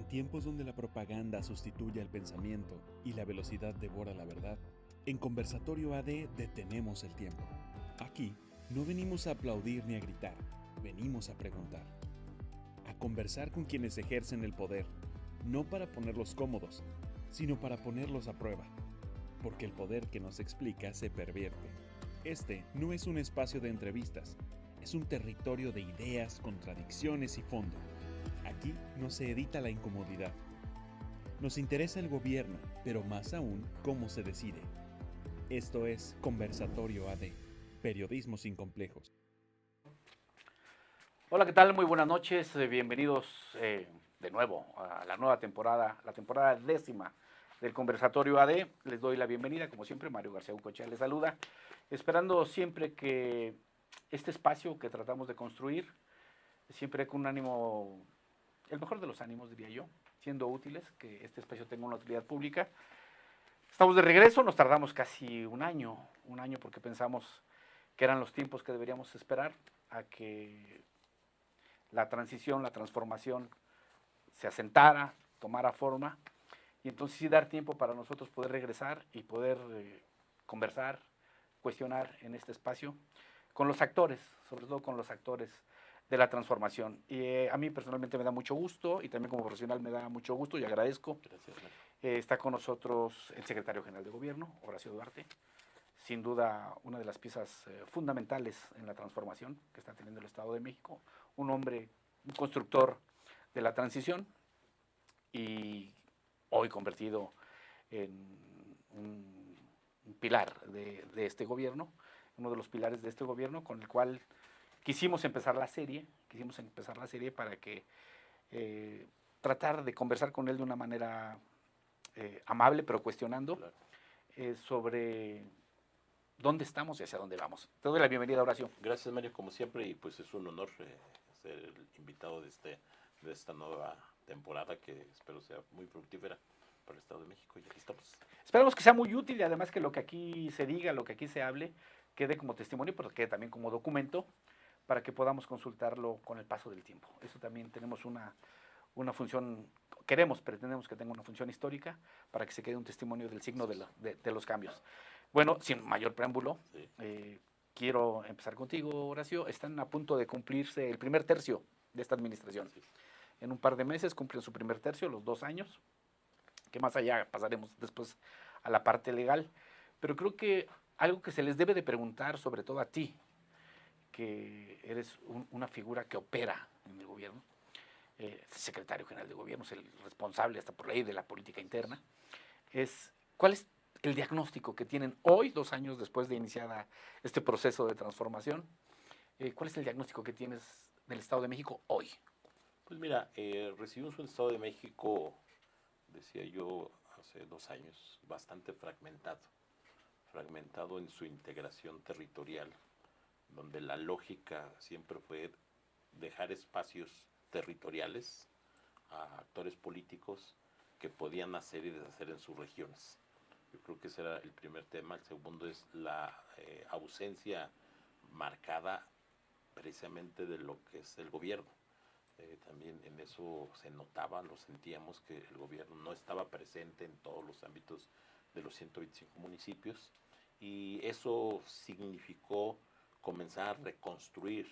tiempos donde la propaganda sustituye al pensamiento y la velocidad devora la verdad, en Conversatorio AD detenemos el tiempo. Aquí no venimos a aplaudir ni a gritar, venimos a preguntar. A conversar con quienes ejercen el poder, no para ponerlos cómodos, sino para ponerlos a prueba. Porque el poder que nos explica se pervierte. Este no es un espacio de entrevistas, es un territorio de ideas, contradicciones y fondo. Aquí no se edita la incomodidad. Nos interesa el gobierno, pero más aún cómo se decide. Esto es Conversatorio AD, periodismo sin complejos. Hola, ¿qué tal? Muy buenas noches. Bienvenidos de nuevo a la nueva temporada, la temporada 10ª del Conversatorio AD. Les doy la bienvenida, como siempre, Mario García Ucochea les saluda, esperando siempre que este espacio que tratamos de construir, siempre con un ánimo, el mejor de los ánimos, diría yo, siendo útiles, que este espacio tenga una utilidad pública. Estamos de regreso, nos tardamos casi un año porque pensamos que eran los tiempos que deberíamos esperar a que la transición, la transformación se asentara, tomara forma, y entonces sí dar tiempo para nosotros poder regresar y poder conversar, cuestionar en este espacio con los actores, sobre todo con los actores de la transformación. Y a mí personalmente me da mucho gusto y también como profesional me da mucho gusto y agradezco. Gracias, Está con nosotros el secretario general de Gobierno, Horacio Duarte, sin duda una de las piezas fundamentales en la transformación que está teniendo el Estado de México, un hombre, un constructor de la transición y hoy convertido en un pilar de este gobierno, uno de los pilares de este gobierno con el cual quisimos empezar la serie para que tratar de conversar con él de una manera amable, pero cuestionando claro. sobre dónde estamos y hacia dónde vamos. Te doy la bienvenida, Horacio. Gracias, Mario, como siempre, y pues es un honor ser el invitado de esta nueva temporada que espero sea muy fructífera para el Estado de México, y aquí estamos. Esperamos que sea muy útil y además que lo que aquí se diga, lo que aquí se hable, quede como testimonio, pero quede también como documento para que podamos consultarlo con el paso del tiempo. Eso también tenemos una función, pretendemos que tenga una función histórica para que se quede un testimonio del signo de los cambios. Bueno, sin mayor preámbulo, Sí. quiero empezar contigo, Horacio. Están a punto de cumplirse el primer tercio de esta administración. Sí. En un par de meses cumplen su primer tercio, los 2 años, que más allá pasaremos después a la parte legal. Pero creo que algo que se les debe de preguntar, sobre todo a ti, que eres una figura que opera en el gobierno, secretario general de gobierno, es el responsable hasta por ley de la política interna, es ¿cuál es el diagnóstico que tienen hoy, 2 años después de iniciada este proceso de transformación? ¿Cuál es el diagnóstico que tienes del Estado de México hoy? Pues mira, recibimos un Estado de México, decía yo hace 2 años, bastante fragmentado en su integración territorial, donde la lógica siempre fue dejar espacios territoriales a actores políticos que podían hacer y deshacer en sus regiones. Yo creo que ese era el primer tema. El segundo es la ausencia marcada precisamente de lo que es el gobierno. También en eso se notaba, lo sentíamos, que el gobierno no estaba presente en todos los ámbitos de los 125 municipios, y eso significó comenzar a reconstruir,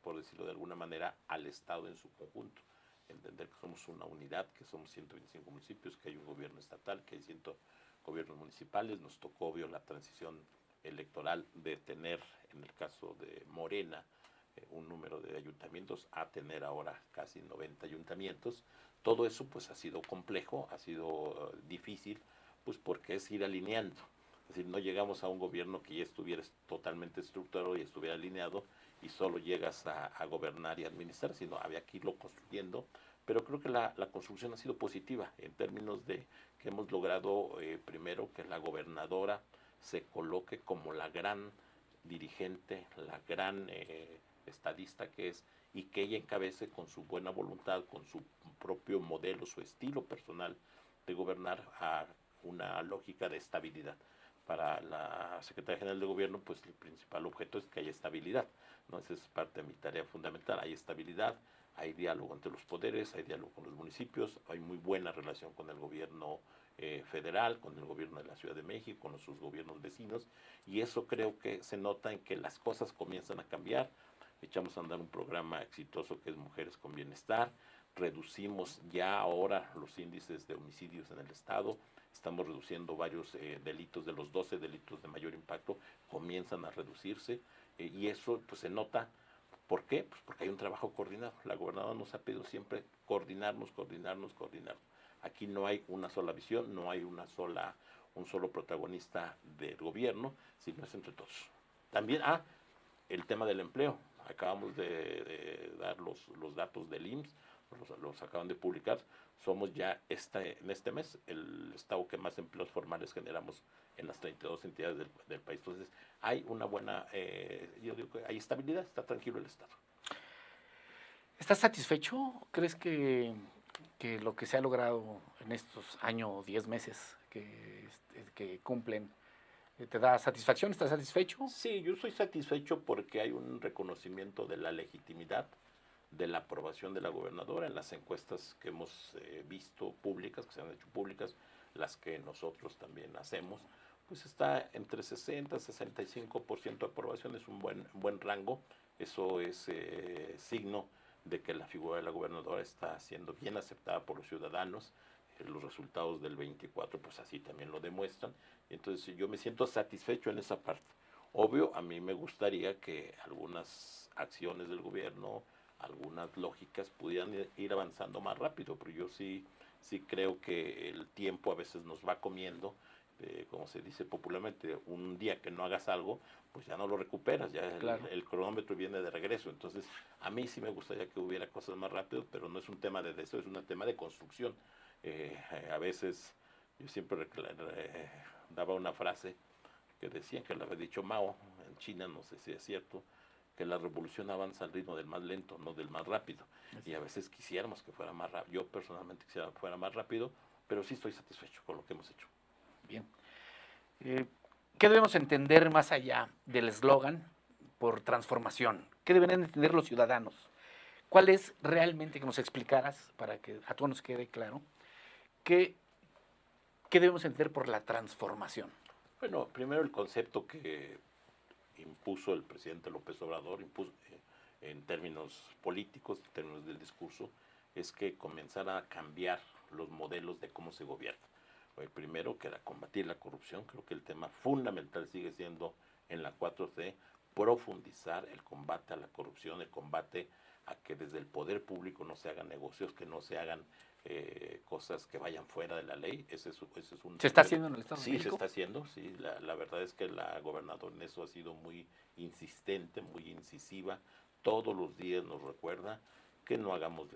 por decirlo de alguna manera, al Estado en su conjunto. Entender que somos una unidad, que somos 125 municipios, que hay un gobierno estatal, que hay 100 gobiernos municipales. Nos tocó, obvio, la transición electoral de tener, en el caso de Morena, un número de ayuntamientos a tener ahora casi 90 ayuntamientos. Todo eso pues ha sido complejo, ha sido difícil, pues porque es ir alineando. Es decir, no llegamos a un gobierno que ya estuviera totalmente estructurado y estuviera alineado y solo llegas a gobernar y administrar, sino había que irlo construyendo. Pero creo que la construcción ha sido positiva en términos de que hemos logrado, primero, que la gobernadora se coloque como la gran dirigente, la gran estadista que es, y que ella encabece con su buena voluntad, con su propio modelo, su estilo personal de gobernar, a una lógica de estabilidad. para la Secretaría General de Gobierno, pues el principal objeto es que haya estabilidad, ¿no? Esa es parte de mi tarea fundamental, hay estabilidad, hay diálogo entre los poderes, hay diálogo con los municipios, hay muy buena relación con el gobierno federal, con el gobierno de la Ciudad de México, con sus gobiernos vecinos, y eso creo que se nota en que las cosas comienzan a cambiar. Echamos a andar un programa exitoso que es Mujeres con Bienestar, reducimos ya ahora los índices de homicidios en el estado, estamos reduciendo varios delitos, de los 12 delitos de mayor impacto comienzan a reducirse, y eso pues se nota. ¿Por qué? Pues porque hay un trabajo coordinado. La gobernadora nos ha pedido siempre coordinarnos. Aquí no hay una sola visión, no hay un solo protagonista del gobierno, sino es entre todos. También, el tema del empleo. Acabamos de dar los datos del IMSS, los acaban de publicar. Somos ya en este mes el estado que más empleos formales generamos en las 32 entidades del país. Entonces, hay una buena, yo digo que hay estabilidad, está tranquilo el estado. ¿Estás satisfecho? ¿Crees que lo que se ha logrado en estos años o 10 meses que cumplen te da satisfacción? ¿Estás satisfecho? Sí, yo soy satisfecho porque hay un reconocimiento de la legitimidad de la aprobación de la gobernadora en las encuestas que hemos visto públicas, que se han hecho públicas, las que nosotros también hacemos, pues está entre 60 y 65% de aprobación, es un buen rango. Eso es signo de que la figura de la gobernadora está siendo bien aceptada por los ciudadanos. Los resultados del 24 pues así también lo demuestran. Entonces yo me siento satisfecho en esa parte. Obvio, a mí me gustaría que algunas acciones del gobierno, algunas lógicas pudieran ir avanzando más rápido, pero yo sí creo que el tiempo a veces nos va comiendo, como se dice popularmente, un día que no hagas algo, pues ya no lo recuperas, ya Claro. el cronómetro viene de regreso. Entonces, a mí sí me gustaría que hubiera cosas más rápido, pero no es un tema de deseo, es un tema de construcción. A veces, yo siempre daba una frase que decían que lo había dicho Mao en China, no sé si es cierto, que la revolución avanza al ritmo del más lento, no del más rápido. Y a veces quisiéramos que fuera más rápido. Yo personalmente quisiera que fuera más rápido, pero sí estoy satisfecho con lo que hemos hecho. Bien. ¿Qué debemos entender más allá del eslogan por transformación? ¿Qué deben entender los ciudadanos? ¿Cuál es realmente, que nos explicaras, para que a todos nos quede claro, qué debemos entender por la transformación? Bueno, primero el concepto que impuso el presidente López Obrador, en términos políticos, en términos del discurso, es que comenzara a cambiar los modelos de cómo se gobierna. Primero, que era combatir la corrupción. Creo que el tema fundamental sigue siendo en la 4T profundizar el combate a la corrupción, el combate a que desde el poder público no se hagan negocios, que no se hagan cosas que vayan fuera de la ley. Ese es un ¿Se está haciendo en el Estado de Sí, México? se está haciendo, sí. La verdad es que la gobernadora en eso ha sido muy insistente, muy incisiva. Todos los días nos recuerda que no hagamos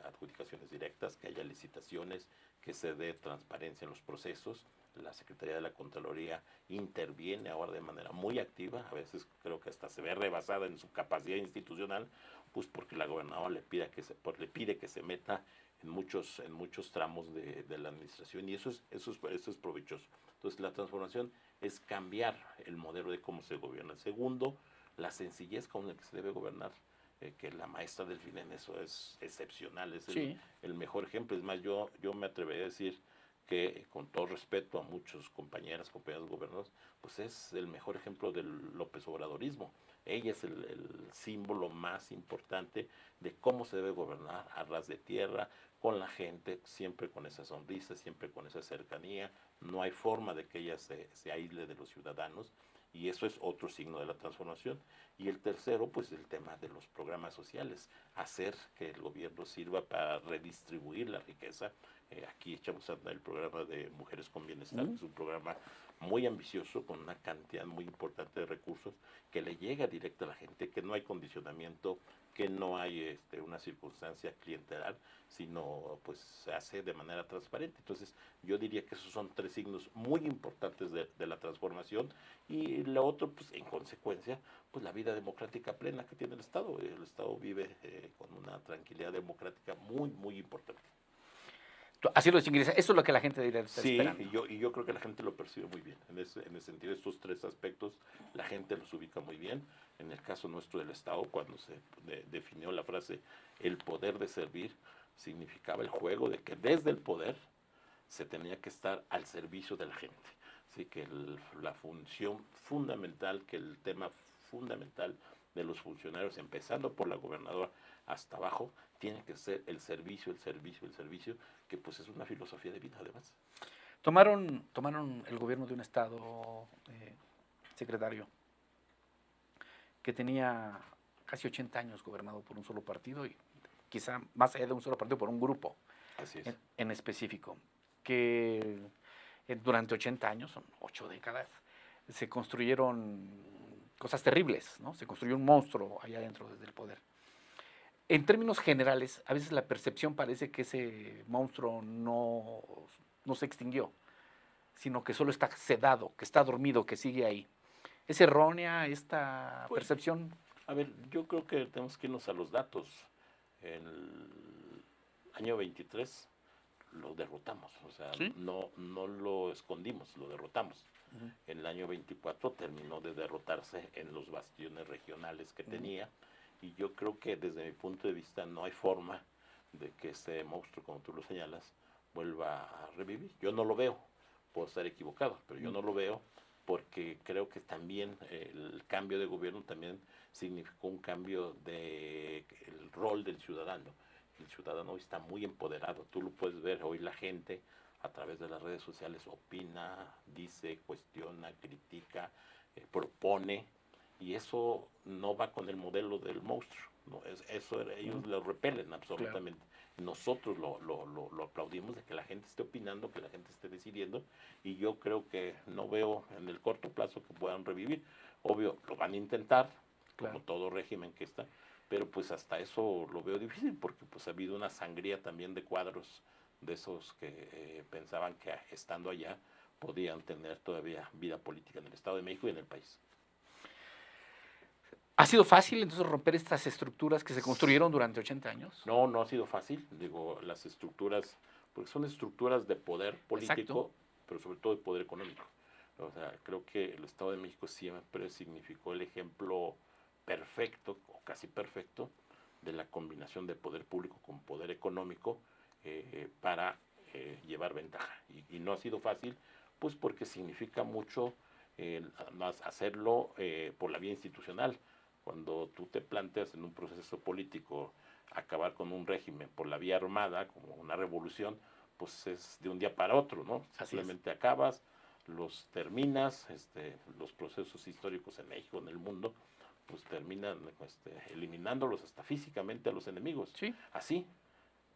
adjudicaciones directas, que haya licitaciones, que se dé transparencia en los procesos. La Secretaría de la Contraloría interviene ahora de manera muy activa, a veces creo que hasta se ve rebasada en su capacidad institucional, pues porque la gobernadora le pide que se meta en muchos tramos de la administración, y eso es provechoso. Entonces la transformación es cambiar el modelo de cómo se gobierna. Segundo, la sencillez con la que se debe gobernar, que la maestra Delfina en eso es excepcional, es Sí. el mejor ejemplo. Es más, yo me atrevería a decir que, con todo respeto a muchos compañeros gobernadores, pues es el mejor ejemplo del López Obradorismo. Ella es el símbolo más importante de cómo se debe gobernar a ras de tierra, con la gente, siempre con esa sonrisa, siempre con esa cercanía. No hay forma de que ella se aísle de los ciudadanos, y eso es otro signo de la transformación. Y el tercero, pues el tema de los programas sociales, hacer que el gobierno sirva para redistribuir la riqueza. Aquí echamos a andar el programa de Mujeres con Bienestar, que es un programa muy ambicioso, con una cantidad muy importante de recursos, que le llega directo a la gente, que no hay condicionamiento, que no hay una circunstancia clientelar, sino pues se hace de manera transparente. Entonces yo diría que esos son tres signos muy importantes de la transformación. Y lo otro, pues en consecuencia, pues la vida democrática plena que tiene el Estado. El Estado vive con una tranquilidad democrática muy, muy importante. Así lo distinguirías. Eso es lo que la gente debería estar Sí, esperando. y yo creo que la gente lo percibe muy bien. En ese sentido, estos tres aspectos, la gente los ubica muy bien. En el caso nuestro del Estado, cuando se definió la frase el poder de servir, significaba el juego de que desde el poder se tenía que estar al servicio de la gente. Así que la función fundamental, que el tema fundamental de los funcionarios, empezando por la gobernadora hasta abajo, tiene que ser el servicio, el servicio, el servicio, que pues es una filosofía de vida además. Tomaron el gobierno de un estado, secretario, que tenía casi 80 años gobernado por un solo partido y quizá más allá de un solo partido, por un grupo Así es. en específico, que durante 80 años, son 8 décadas, se construyeron cosas terribles, ¿no? Se construyó un monstruo allá adentro desde el poder. En términos generales, a veces la percepción parece que ese monstruo no se extinguió, sino que solo está sedado, que está dormido, que sigue ahí. ¿Es errónea esta Pues, percepción? A ver, yo creo que tenemos que irnos a los datos. El año 23 lo derrotamos, o sea, ¿Sí? no lo escondimos, lo derrotamos. Ujú. En el año 24 terminó de derrotarse en los bastiones regionales que tenía, y yo creo que desde mi punto de vista no hay forma de que ese monstruo, como tú lo señalas, vuelva a revivir. Yo no lo veo, puedo estar equivocado, pero yo no lo veo porque creo que también el cambio de gobierno también significó un cambio de el rol del ciudadano. El ciudadano está muy empoderado, tú lo puedes ver hoy, la gente a través de las redes sociales opina, dice, cuestiona, critica, propone, y eso no va con el modelo del monstruo, ¿no? Eso ellos lo repelen absolutamente. Claro. Nosotros lo aplaudimos, de que la gente esté opinando, que la gente esté decidiendo, y yo creo que no veo en el corto plazo que puedan revivir. Obvio, lo van a intentar, claro, como todo régimen que está, pero pues hasta eso lo veo difícil, porque pues ha habido una sangría también de cuadros de esos que pensaban que estando allá podían tener todavía vida política en el Estado de México y en el país. ¿Ha sido fácil entonces romper estas estructuras que se construyeron durante 80 años? No, no ha sido fácil. Digo, las estructuras, porque son estructuras de poder político, exacto, pero sobre todo de poder económico. O sea, creo que el Estado de México siempre significó el ejemplo perfecto, o casi perfecto, de la combinación de poder público con poder económico para llevar ventaja. Y no ha sido fácil, pues porque significa mucho hacerlo por la vía institucional. Cuando tú te planteas en un proceso político acabar con un régimen por la vía armada, como una revolución, pues es de un día para otro, ¿no? Simplemente acabas, los terminas, los procesos históricos en México, en el mundo, pues terminan eliminándolos hasta físicamente a los enemigos. Sí. Así,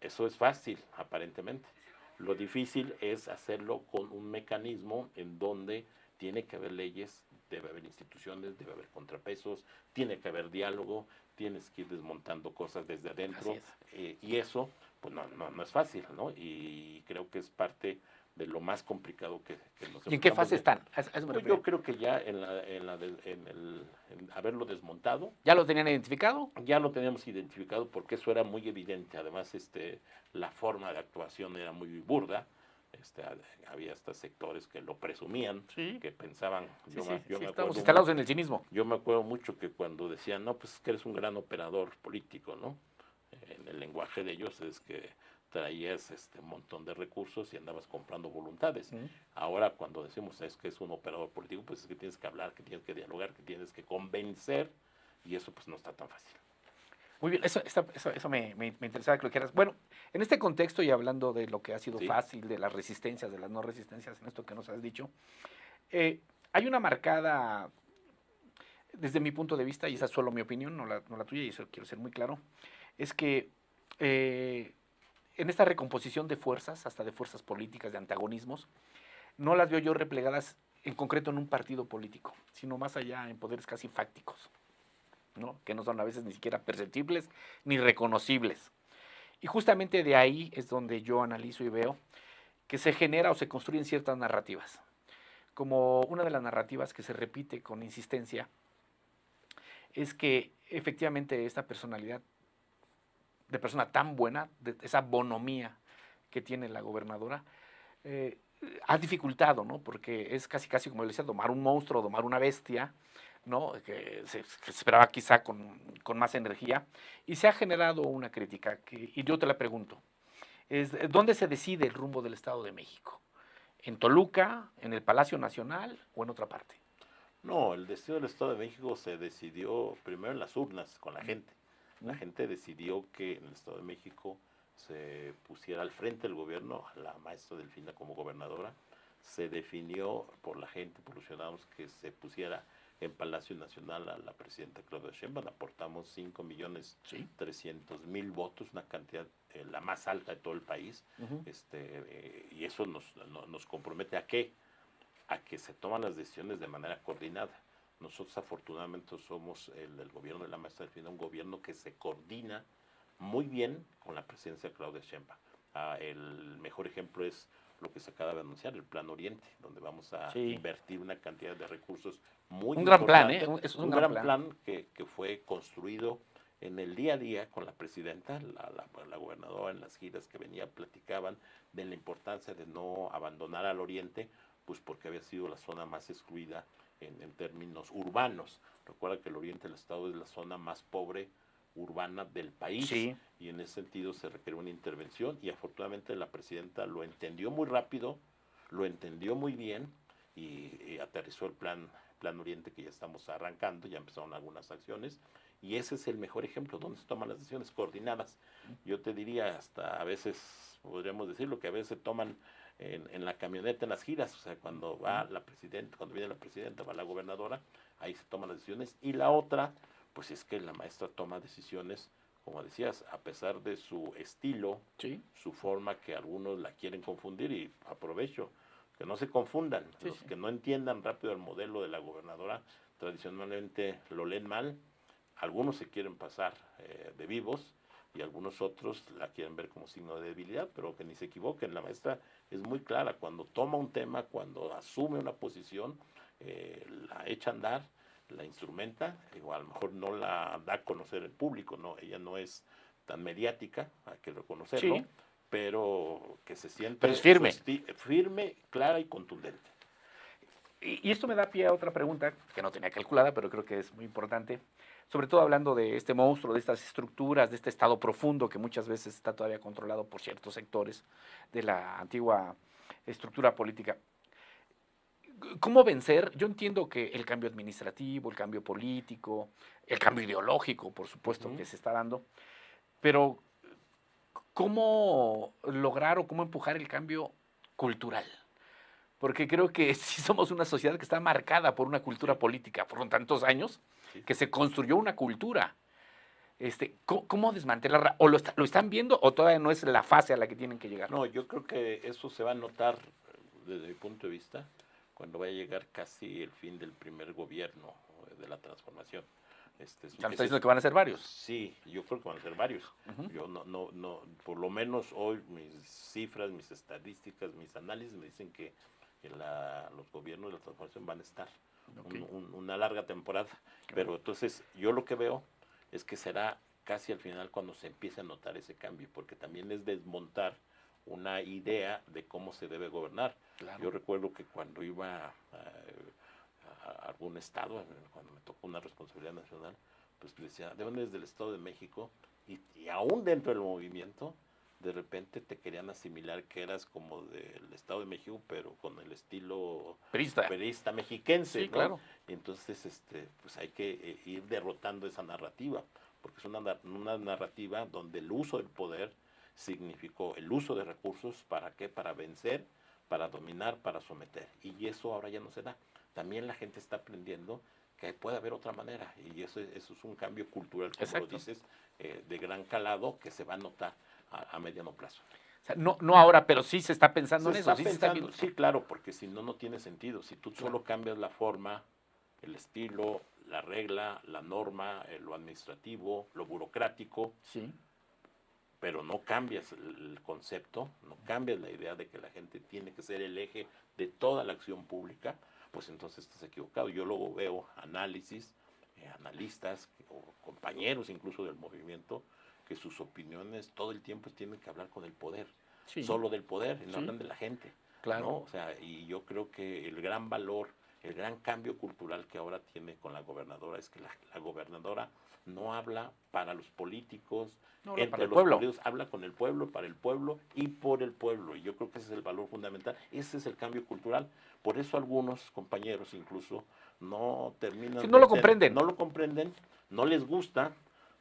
eso es fácil, aparentemente. Lo difícil es hacerlo con un mecanismo en donde tiene que haber leyes, debe haber instituciones, debe haber contrapesos, tiene que haber diálogo, tienes que ir desmontando cosas desde adentro, y eso pues no es fácil, ¿no? Y creo que es parte de lo más complicado que nos ¿Y en qué fase están? Pues yo creo que ya en haberlo desmontado. ¿Ya lo tenían identificado? Ya lo teníamos identificado, porque eso era muy evidente. Además, la forma de actuación era muy burda. Había hasta sectores que lo presumían, sí, que pensaban. Estamos instalados en el cinismo. Yo me acuerdo mucho que cuando decían, no, pues es que eres un gran operador político, ¿no? En el lenguaje de ellos es que traías un montón de recursos y andabas comprando voluntades. Ahora cuando decimos es que es un operador político, pues es que tienes que hablar, que tienes que dialogar, que tienes que convencer, y eso pues no está tan fácil. Muy bien, eso me interesaba que lo quieras. Bueno, en este contexto y hablando de lo que ha sido fácil, de las resistencias, de las no resistencias, en esto que nos has dicho, hay una marcada, desde mi punto de vista, y esa es solo mi opinión, no la tuya, y eso quiero ser muy claro, es que en esta recomposición de fuerzas, hasta de fuerzas políticas, de antagonismos, no las veo yo replegadas en concreto en un partido político, sino más allá en poderes casi fácticos, ¿no? Que no son a veces ni siquiera perceptibles ni reconocibles. Y justamente de ahí es donde yo analizo y veo que se genera o se construyen ciertas narrativas. Como una de las narrativas que se repite con insistencia es que efectivamente esta personalidad de persona tan buena, de esa bonomía que tiene la gobernadora, ha dificultado, ¿no? Porque es casi como le decía, domar un monstruo, domar una bestia, ¿no? Que se esperaba quizá con más energía, y se ha generado una crítica, y yo te la pregunto, ¿dónde se decide el rumbo del Estado de México? ¿En Toluca, en el Palacio Nacional o en otra parte? No, el destino del Estado de México se decidió primero en las urnas, con la gente. La gente decidió que en el Estado de México se pusiera al frente del gobierno a la maestra Delfina como gobernadora. Se definió por la gente, por los ciudadanos, que se pusiera en Palacio Nacional a la presidenta Claudia Sheinbaum. Aportamos 5.300.000 votos, una cantidad la más alta de todo el país. Y eso nos compromete a qué, a que se toman las decisiones de manera coordinada. Nosotros afortunadamente somos el gobierno de la maestra Delfina, un gobierno que se coordina muy bien con la presidencia de Claudia Sheinbaum. El mejor ejemplo es lo que se acaba de anunciar, el Plan Oriente, donde vamos a invertir una cantidad de recursos muy importante. Gran plan, es un gran plan que fue construido en el día a día con la presidenta, la gobernadora, en las giras que venía, platicaban de la importancia de no abandonar al Oriente, pues porque había sido la zona más excluida en términos urbanos. Recuerda que el Oriente del Estado es la zona más pobre urbana del país, y en ese sentido se requiere una intervención, y afortunadamente la presidenta lo entendió muy rápido, lo entendió muy bien, y aterrizó el plan Oriente, que ya estamos arrancando, ya empezaron algunas acciones, y ese es el mejor ejemplo donde se toman las decisiones coordinadas. Yo te diría, hasta a veces podríamos decirlo, que a veces se toman en la camioneta, en las giras, o sea, cuando va la presidenta, cuando viene la presidenta, va la gobernadora, ahí se toman las decisiones. Y la otra, pues es que la maestra toma decisiones, como decías, a pesar de su estilo, su forma, que algunos la quieren confundir, y aprovecho, que no se confundan, los que no entiendan rápido el modelo de la gobernadora, tradicionalmente lo leen mal, algunos se quieren pasar de vivos, y algunos otros la quieren ver como signo de debilidad, pero que ni se equivoquen. La maestra es muy clara, cuando toma un tema, cuando asume una posición, la echa a andar, la instrumenta, o a lo mejor no la da a conocer el público, no, ella no es tan mediática, hay que reconocerlo, pero que se siente pero es firme. Firme, clara y contundente. Y esto me da pie a otra pregunta, que no tenía calculada, pero creo que es muy importante, sobre todo hablando de este monstruo, de estas estructuras, de este estado profundo que muchas veces está todavía controlado por ciertos sectores de la antigua estructura política. ¿Cómo vencer? Yo entiendo que el cambio administrativo, el cambio político, el cambio ideológico, por supuesto, que se está dando, pero ¿cómo lograr o cómo empujar el cambio cultural? Porque creo que sí somos una sociedad que está marcada por una cultura política. Fueron tantos años que se construyó una cultura. ¿Cómo desmantelarla? ¿O lo están viendo o todavía no es la fase a la que tienen que llegar? No, yo creo que eso se va a notar, desde mi punto de vista, cuando vaya a llegar casi el fin del primer gobierno de la transformación. ¿Me está diciendo que van a ser varios? Sí, yo creo que van a ser varios. Yo no, por lo menos hoy mis cifras, mis estadísticas, mis análisis me dicen que los gobiernos de la transformación van a estar una larga temporada. Pero entonces yo lo que veo es que será casi al final cuando se empiece a notar ese cambio, porque también es desmontar una idea de cómo se debe gobernar. Yo recuerdo que cuando iba a algún estado, cuando me tocó una responsabilidad nacional, pues decía, ¿de dónde es? Del Estado de México? Y aún dentro del movimiento, de repente te querían asimilar que eras como del Estado de México, pero con el estilo perista mexiquense, sí, ¿no? Claro. Y entonces pues hay que ir derrotando esa narrativa, porque es una narrativa donde el uso del poder significó el uso de recursos, ¿para qué? Para vencer, para dominar, para someter. Y eso ahora ya no se da. También la gente está aprendiendo que puede haber otra manera, y eso es un cambio cultural, como lo dices, de gran calado, que se va a notar a mediano plazo. O sea, no ahora, pero sí se está pensando en eso. Sí, claro, porque si no, no tiene sentido. Si tú solo cambias la forma, el estilo, la regla, la norma, lo administrativo, lo burocrático, pero no cambias el concepto, no cambias la idea de que la gente tiene que ser el eje de toda la acción pública, pues entonces estás equivocado. Yo luego veo analistas o compañeros incluso del movimiento, que sus opiniones todo el tiempo tienen que hablar con el poder. Sí. solo del poder, no Sí. hablan de la gente. Claro. ¿No? O sea, y yo creo que el gran valor, el gran cambio cultural que ahora tiene con la gobernadora es que la gobernadora no habla para los políticos, No habla para entre el los pueblo. políticos, habla con el pueblo, para el pueblo y por el pueblo. Y yo creo que ese es el valor fundamental, ese es el cambio cultural. Por eso algunos compañeros incluso no terminan Sí, no lo comprenden. no lo comprenden, no les gusta,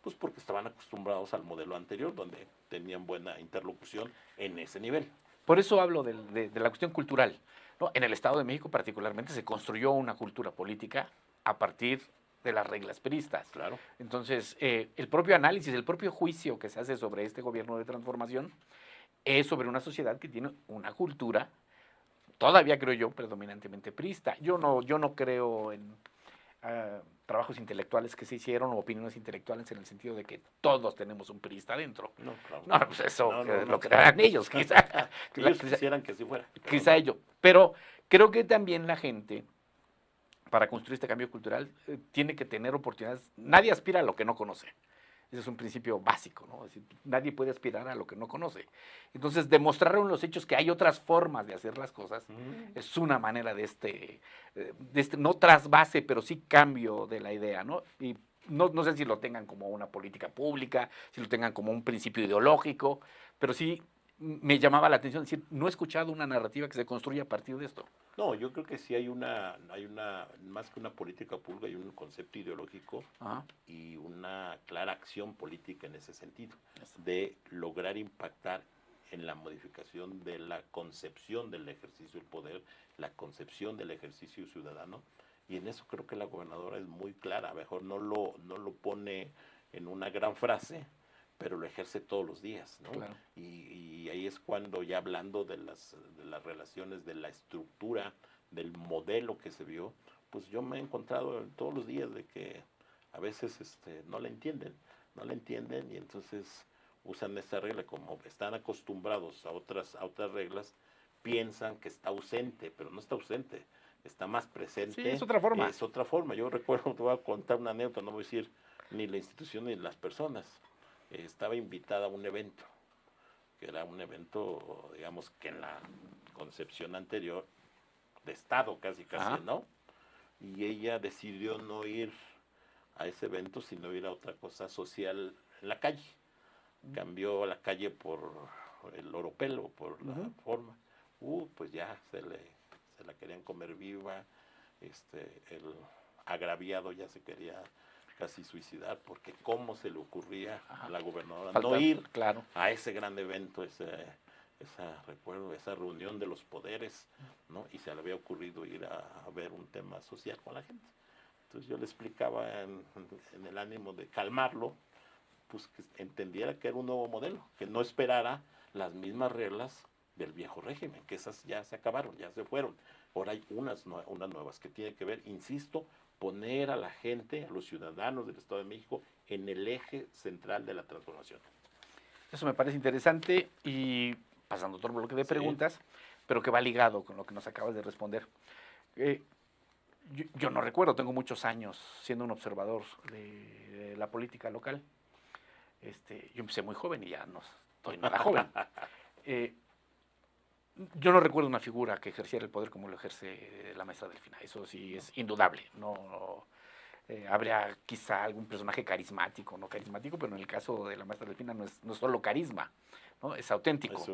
pues porque estaban acostumbrados al modelo anterior, donde tenían buena interlocución en ese nivel. Por eso hablo de la cuestión cultural, ¿no? En el Estado de México particularmente se construyó una cultura política a partir de las reglas priistas. Claro. Entonces, el propio análisis, el propio juicio que se hace sobre este gobierno de transformación es sobre una sociedad que tiene una cultura, todavía creo yo, predominantemente priista. Yo no creo en trabajos intelectuales que se hicieron o opiniones intelectuales en el sentido de que todos tenemos un priista dentro. No, claro. No, pues eso No. lo crearán ellos, quizá. Ellos quisieran que así fuera. Quizá ellos. Pero creo que también la gente, para construir este cambio cultural, tiene que tener oportunidades. Nadie aspira a lo que no conoce. Ese es un principio básico, ¿no? Es decir, nadie puede aspirar a lo que no conoce. Entonces, demostrar en los hechos que hay otras formas de hacer las cosas es una manera de este, no trasvase, pero sí cambio de la idea, ¿no? Y no sé si lo tengan como una política pública, si lo tengan como un principio ideológico, pero sí me llamaba la atención decir, no he escuchado una narrativa que se construya a partir de esto. No, yo creo que sí hay una, más que una política pública, hay un concepto ideológico Ajá. y una clara acción política en ese sentido, de lograr impactar en la modificación de la concepción del ejercicio del poder, la concepción del ejercicio ciudadano, y en eso creo que la gobernadora es muy clara, a lo mejor no lo pone en una gran frase, pero lo ejerce todos los días, ¿no? Claro. Y ahí es cuando ya hablando de las relaciones, de la estructura, del modelo que se vio, pues yo me he encontrado todos los días de que a veces no la entienden y entonces usan esta regla, como están acostumbrados a otras reglas, piensan que está ausente, pero no está ausente, está más presente. Sí, es otra forma. Es otra forma. Yo recuerdo, te voy a contar una anécdota, no voy a decir ni la institución ni las personas. Estaba invitada a un evento, que era un evento, digamos, que en la concepción anterior, de Estado casi, Ajá. ¿no? Y ella decidió no ir a ese evento, sino ir a otra cosa social en la calle. Cambió la calle por el oropelo, por la forma. Pues ya se la querían comer viva, el agraviado ya se quería casi suicidar, porque cómo se le ocurría a la gobernadora no ir a ese gran evento, recuerdo, esa reunión de los poderes, ¿no? Y se le había ocurrido ir a ver un tema social con la gente. Entonces yo le explicaba en el ánimo de calmarlo, pues que entendiera que era un nuevo modelo, que no esperara las mismas reglas del viejo régimen, que esas ya se acabaron, ya se fueron. Ahora hay unas nuevas que tienen que ver, insisto, poner a la gente, a los ciudadanos del Estado de México en el eje central de la transformación. Eso me parece interesante y pasando otro bloque de preguntas, pero que va ligado con lo que nos acabas de responder. Yo no recuerdo, tengo muchos años siendo un observador de la política local. Yo empecé muy joven y ya no estoy nada joven. Yo no recuerdo una figura que ejerciera el poder como lo ejerce la maestra Delfina. Eso sí es indudable. Habría quizá algún personaje carismático, no carismático, pero en el caso de la maestra Delfina no es solo carisma, ¿no? Es auténtico.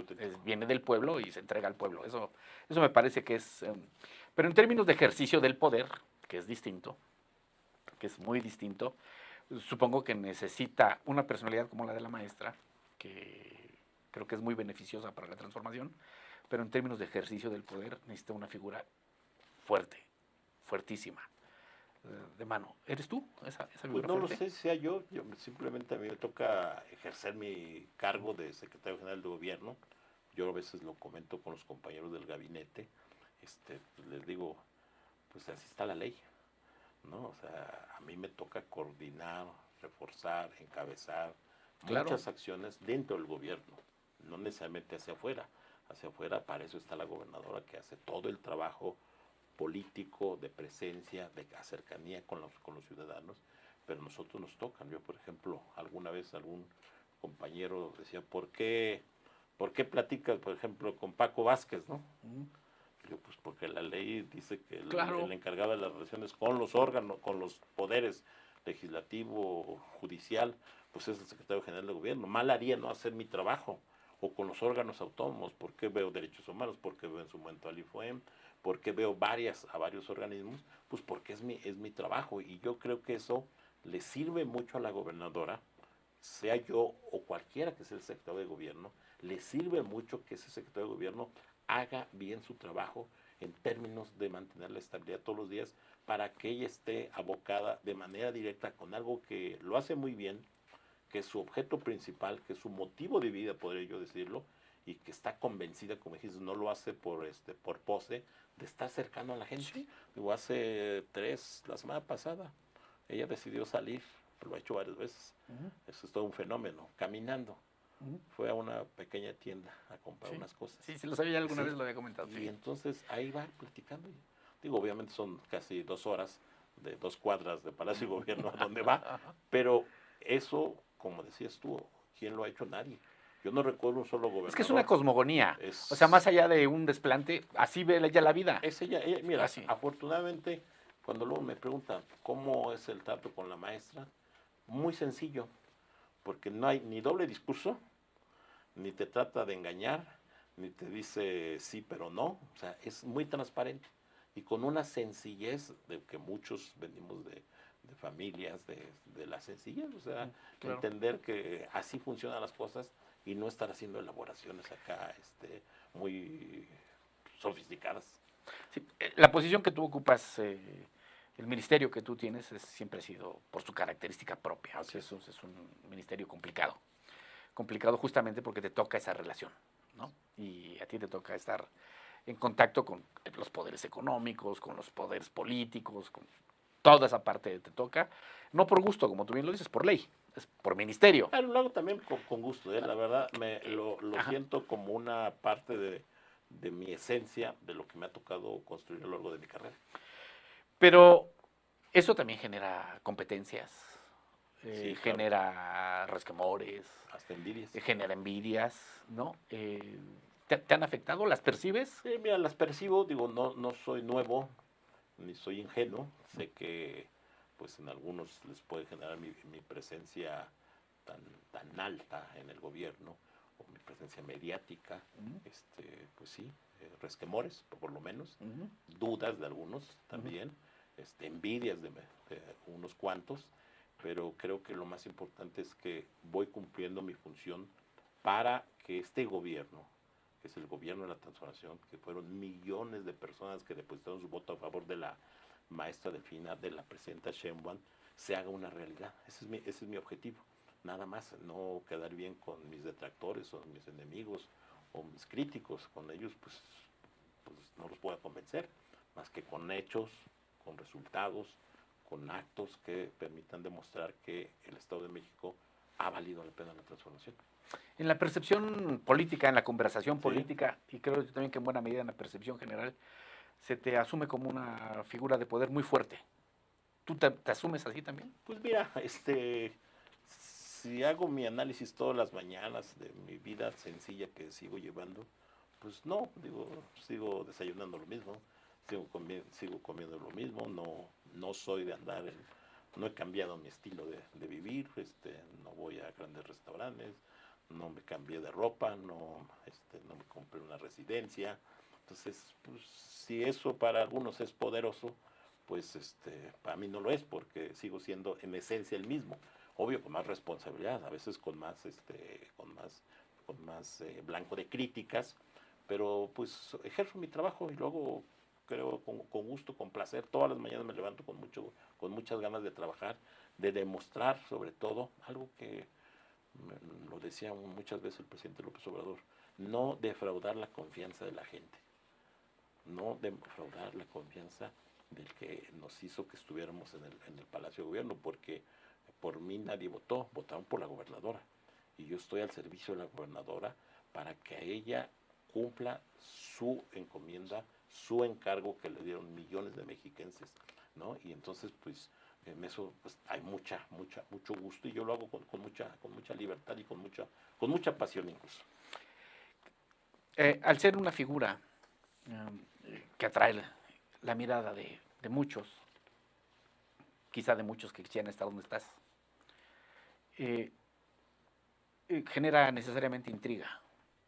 Viene del pueblo y se entrega al pueblo. Eso me parece que es... pero en términos de ejercicio del poder, que es distinto, que es muy distinto, supongo que necesita una personalidad como la de la maestra, que creo que es muy beneficiosa para la transformación, pero en términos de ejercicio del poder necesita una figura fuerte, fuertísima, de mano. ¿Eres tú esa figura pues no fuerte? lo sé si sea yo simplemente a mí me toca ejercer mi cargo de secretario general de gobierno. Yo a veces lo comento con los compañeros del gabinete, pues les digo, pues así está la ley, ¿no? O sea, a mí me toca coordinar, reforzar, encabezar muchas acciones dentro del gobierno, no necesariamente hacia afuera. Hacia afuera, para eso está la gobernadora, que hace todo el trabajo político, de presencia, de cercanía con los ciudadanos, pero nosotros nos tocan. Yo, por ejemplo, alguna vez algún compañero decía, ¿por qué ¿por qué platicas, por ejemplo, con Paco Vázquez, no? Ujú. Digo, pues porque la ley dice que Claro. el encargado de las relaciones con los órganos, con los poderes legislativo, judicial, pues es el secretario general de gobierno. Mal haría no hacer mi trabajo. O con los órganos autónomos, porque veo derechos humanos, porque veo en su momento al IFOEM, porque veo a varios organismos, pues porque es mi trabajo. Y yo creo que eso le sirve mucho a la gobernadora, sea yo o cualquiera que sea el secretario de gobierno, le sirve mucho que ese secretario de gobierno haga bien su trabajo en términos de mantener la estabilidad todos los días para que ella esté abocada de manera directa con algo que lo hace muy bien, que es su objeto principal, que es su motivo de vida, podría yo decirlo, y que está convencida, como dijiste, no lo hace por pose, de estar cercano a la gente. Sí. Digo, la semana pasada, ella decidió salir, lo ha hecho varias veces, Ujú. eso es todo un fenómeno, caminando. Ujú. Fue a una pequeña tienda a comprar Sí. unas cosas. Sí, sí, lo sabía, alguna Sí, vez lo había comentado. y Sí. entonces ahí va platicando. Digo, obviamente son casi 2 horas de 2 cuadras de Palacio de Gobierno a donde va, Ajá. pero eso, como decías tú, ¿quién lo ha hecho? Nadie. Yo no recuerdo un solo Es que es una gobernador. cosmogonía. O sea, más Es, allá de un desplante, así ve ella la vida. es ella, mira, Así. afortunadamente, cuando luego me preguntan cómo es el trato con la maestra, muy sencillo, porque no hay ni doble discurso, ni te trata de engañar, ni te dice sí pero no, o sea, es muy transparente y con una sencillez de que muchos venimos de familias, de la sencillez, o sea, Claro. entender que así funcionan las cosas y no estar haciendo elaboraciones acá muy sofisticadas. Sí, la posición que tú ocupas, el ministerio que tú tienes, siempre ha sido por su característica propia. Así Es un ministerio complicado. Complicado justamente porque te toca esa relación, ¿no? Y a ti te toca estar en contacto con los poderes económicos, con los poderes políticos, con toda esa parte te toca. No por gusto, como tú bien lo dices, por ley, es por ministerio. Claro, lo hago también con gusto, la verdad lo Ajá. siento como una parte de mi esencia, de lo que me ha tocado construir a lo largo de mi carrera. Pero eso también genera competencias, Sí, claro, genera resquemores, hasta envidias. genera envidias, ¿no? ¿Te han afectado? ¿Las percibes? Sí, mira, las percibo, digo, no soy nuevo, ni soy ingenuo, sé que pues en algunos les puede generar mi presencia tan, tan alta en el gobierno, o mi presencia mediática, Ujú, pues sí, resquemores, por lo menos, ujú, dudas de algunos ujú. también, envidias de unos cuantos, pero creo que lo más importante es que voy cumpliendo mi función para que este gobierno, que es el gobierno de la transformación, que fueron millones de personas que depositaron su voto a favor de la maestra Delfina, de la presidenta Sheinbaum, se haga una realidad. Ese es mi objetivo. Nada más, no quedar bien con mis detractores o mis enemigos o mis críticos. Con ellos, pues no los puedo convencer, más que con hechos, con resultados, con actos que permitan demostrar que el Estado de México ha valido la pena la transformación. En la percepción política, en la conversación Sí, política, y creo también que en buena medida en la percepción general, se te asume como una figura de poder muy fuerte. ¿Tú te asumes así también? pues mira, si hago mi análisis todas las mañanas de mi vida sencilla que sigo llevando, pues no, digo, sigo desayunando lo mismo, sigo comiendo lo mismo, no soy de andar no he cambiado mi estilo de vivir, no voy a grandes restaurantes, no me cambié de ropa, no me compré una residencia. Entonces, pues, si eso para algunos es poderoso, pues para mí no lo es, porque sigo siendo en esencia el mismo. Obvio, con más responsabilidad, a veces con más blanco de críticas, pero pues ejerzo mi trabajo y luego creo con gusto, con placer. Todas las mañanas me levanto con muchas ganas de trabajar, de demostrar sobre todo algo que lo decía muchas veces el presidente López Obrador, no defraudar la confianza de la gente, no defraudar la confianza del que nos hizo que estuviéramos en el Palacio de Gobierno, porque por mí nadie votó, votaron por la gobernadora. Y yo estoy al servicio de la gobernadora para que a ella cumpla su encomienda, su encargo que le dieron millones de mexiquenses, ¿no? Y entonces, pues, en eso pues, hay mucho gusto y yo lo hago con mucha libertad y con mucha pasión incluso. Al ser una figura que atrae la mirada de muchos, quizá de muchos que quisieran estar donde estás, eh, genera necesariamente intriga,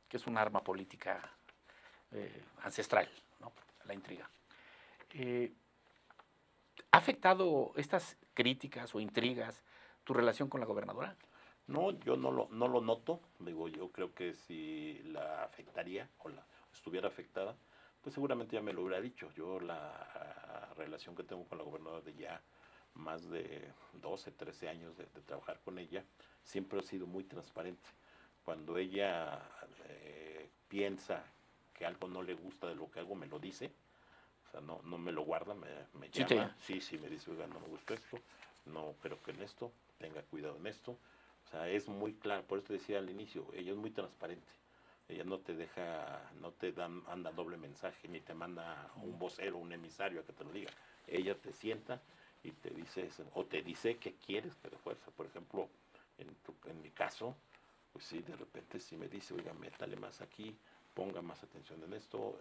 que es un arma política ancestral, ¿no? La intriga. ¿Ha afectado estas críticas o intrigas tu relación con la gobernadora? No, yo no lo noto. Digo, yo creo que si la afectaría o la estuviera afectada, pues seguramente ya me lo hubiera dicho. Yo la relación que tengo con la gobernadora de ya más de 12, 13 años de trabajar con ella, siempre ha sido muy transparente. Cuando ella piensa que algo no le gusta de lo que hago, me lo dice. O sea, no me lo guarda, me Sí, llama. Sí, me dice, oiga, no me gusta esto, no creo que en esto, tenga cuidado en esto. O sea, es muy claro, por eso te decía al inicio, ella es muy transparente. Ella no te deja, no te anda doble mensaje, ni te manda un vocero, un emisario a que te lo diga. Ella te sienta y te dice, o te dice que quieres que de fuerza. Por ejemplo, en mi caso, pues sí, de repente sí me dice, oiga, métale más aquí, ponga más atención en esto,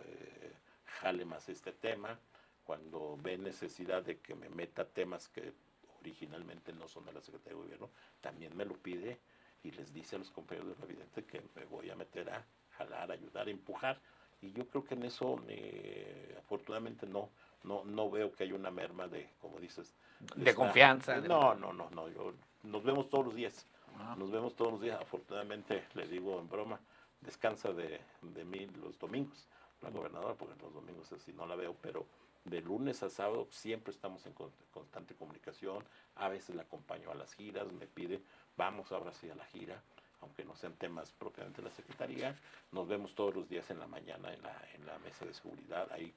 jale más este tema. Cuando ve necesidad de que me meta temas que originalmente no son de la Secretaría de Gobierno, también me lo pide y les dice a los compañeros de Evidente que me voy a meter a jalar, a ayudar, a empujar. Y yo creo que en eso, afortunadamente, no veo que haya una merma de, como dices, De confianza. nos vemos todos los días. Ah. Nos vemos todos los días. Afortunadamente, le digo en broma, descansa de mí los domingos, la gobernadora, porque los domingos así no la veo, pero de lunes a sábado siempre estamos en constante comunicación. A veces la acompaño a las giras, me pide, vamos ahora sí a la gira, aunque no sean temas propiamente de la Secretaría. Nos vemos todos los días en la mañana en la mesa de seguridad, ahí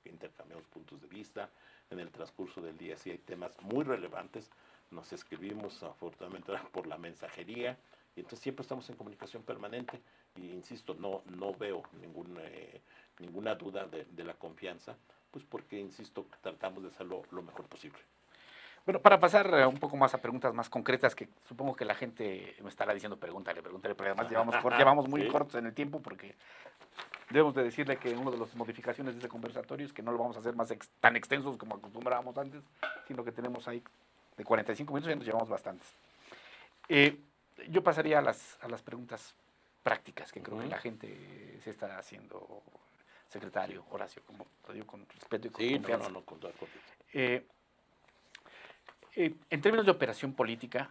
intercambiamos puntos de vista. En el transcurso del día, si hay temas muy relevantes, nos escribimos afortunadamente por la mensajería, y entonces siempre estamos en comunicación permanente. Y insisto, no veo ninguna duda de la confianza, pues porque, insisto, tratamos de hacerlo lo mejor posible. Bueno, para pasar un poco más a preguntas más concretas, que supongo que la gente me estará diciendo pregúntale, pero además llevamos muy ¿Sí? cortos en el tiempo, porque debemos de decirle que una de las modificaciones de este conversatorio es que no lo vamos a hacer tan extensos como acostumbrábamos antes, sino que tenemos ahí de 45 minutos, ya nos llevamos bastantes. Yo pasaría a las preguntas prácticas que creo que la gente se está haciendo, secretario Horacio, como lo digo con respeto y con confianza. Con toda confianza. En términos de operación política,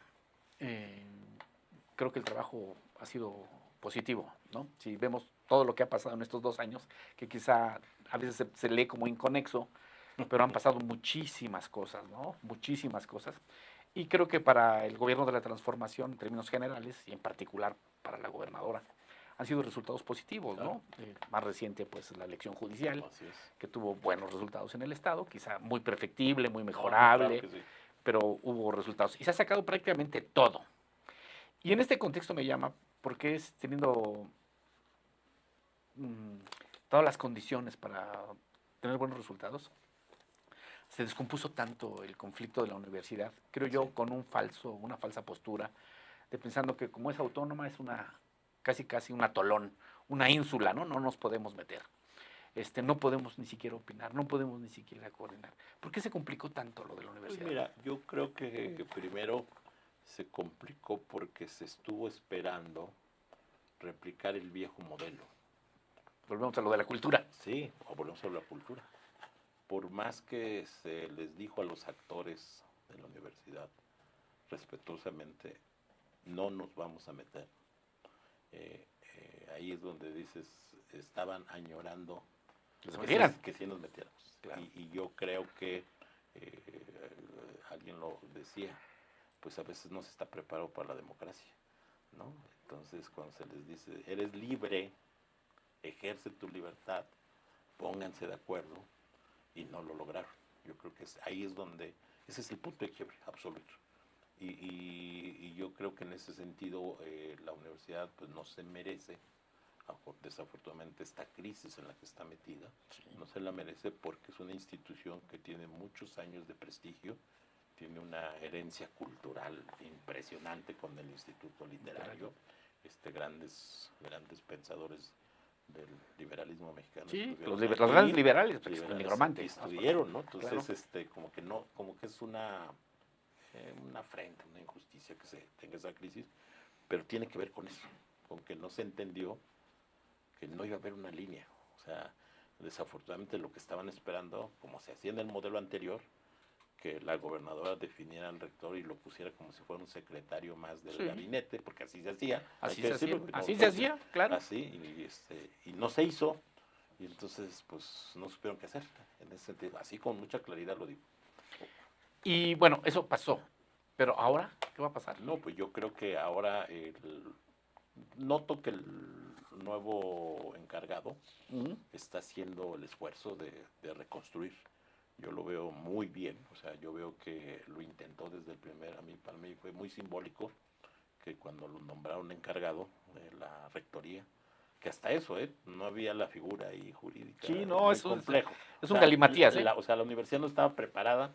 creo que el trabajo ha sido positivo, ¿no? Si vemos todo lo que ha pasado en estos 2 años, que quizá a veces se lee como inconexo, pero han pasado muchísimas cosas, ¿no? Muchísimas cosas. Y creo que para el gobierno de la transformación, en términos generales, y en particular para la gobernadora, han sido resultados positivos, Claro. ¿no? Más reciente, pues, la elección judicial, Así es. que tuvo buenos resultados en el Estado, quizá muy perfectible, muy mejorable, Claro que sí. pero hubo resultados. Y se ha sacado prácticamente todo. Y en este contexto me llama, porque es teniendo todas las condiciones para tener buenos resultados, se descompuso tanto el conflicto de la universidad, creo yo, con una falsa postura, de pensando que como es autónoma es casi un atolón, una ínsula, ¿no? No nos podemos meter. No podemos ni siquiera opinar, no podemos ni siquiera coordinar. ¿Por qué se complicó tanto lo de la universidad? Pues mira, yo creo que primero se complicó porque se estuvo esperando replicar el viejo modelo. Volvemos a lo de la cultura. Sí, o volvemos a la cultura. Por más que se les dijo a los actores de la universidad respetuosamente, no nos vamos a meter. Ahí es donde dices, estaban añorando que sí nos metiéramos. Claro. Y yo creo que alguien lo decía, pues a veces no se está preparado para la democracia, ¿no? Entonces cuando se les dice, eres libre, ejerce tu libertad, pónganse de acuerdo, y no lo lograron. Yo creo que ahí es donde, ese es el punto de quiebre absoluto. Y yo creo que en ese sentido la universidad pues no se merece, desafortunadamente, esta crisis en la que está metida. Sí. No se la merece porque es una institución que tiene muchos años de prestigio, tiene una herencia cultural impresionante con el Instituto Literario, grandes pensadores del liberalismo mexicano. Sí, estuvieron los aquí, grandes liberales, pues, liberales, nigromantes. y estuvieron, ¿no? Entonces, Claro. como que es una afrenta, una injusticia que se tenga esa crisis, pero tiene que ver con eso, con que no se entendió que no iba a haber una línea. O sea, desafortunadamente lo que estaban esperando, como se hacía en el modelo anterior, que la gobernadora definiera al rector y lo pusiera como si fuera un secretario más del Sí. gabinete, porque así se hacía, hay Así que se hacía, decirlo, así no, se hacía, claro. así, y no se hizo, y entonces pues no supieron qué hacer en ese sentido, así con mucha claridad lo digo. Y bueno, eso pasó. Pero ahora, ¿qué va a pasar? No, pues yo creo que ahora noto que el nuevo encargado Ujú. está haciendo el esfuerzo de reconstruir. Yo lo veo muy bien, o sea, yo veo que lo intentó desde el primer, para mí fue muy simbólico que cuando lo nombraron encargado de la rectoría, que hasta eso, no había la figura ahí jurídica, Sí, no, muy eso es complejo. un O sea, galimatías, ¿eh? o sea, la universidad no estaba preparada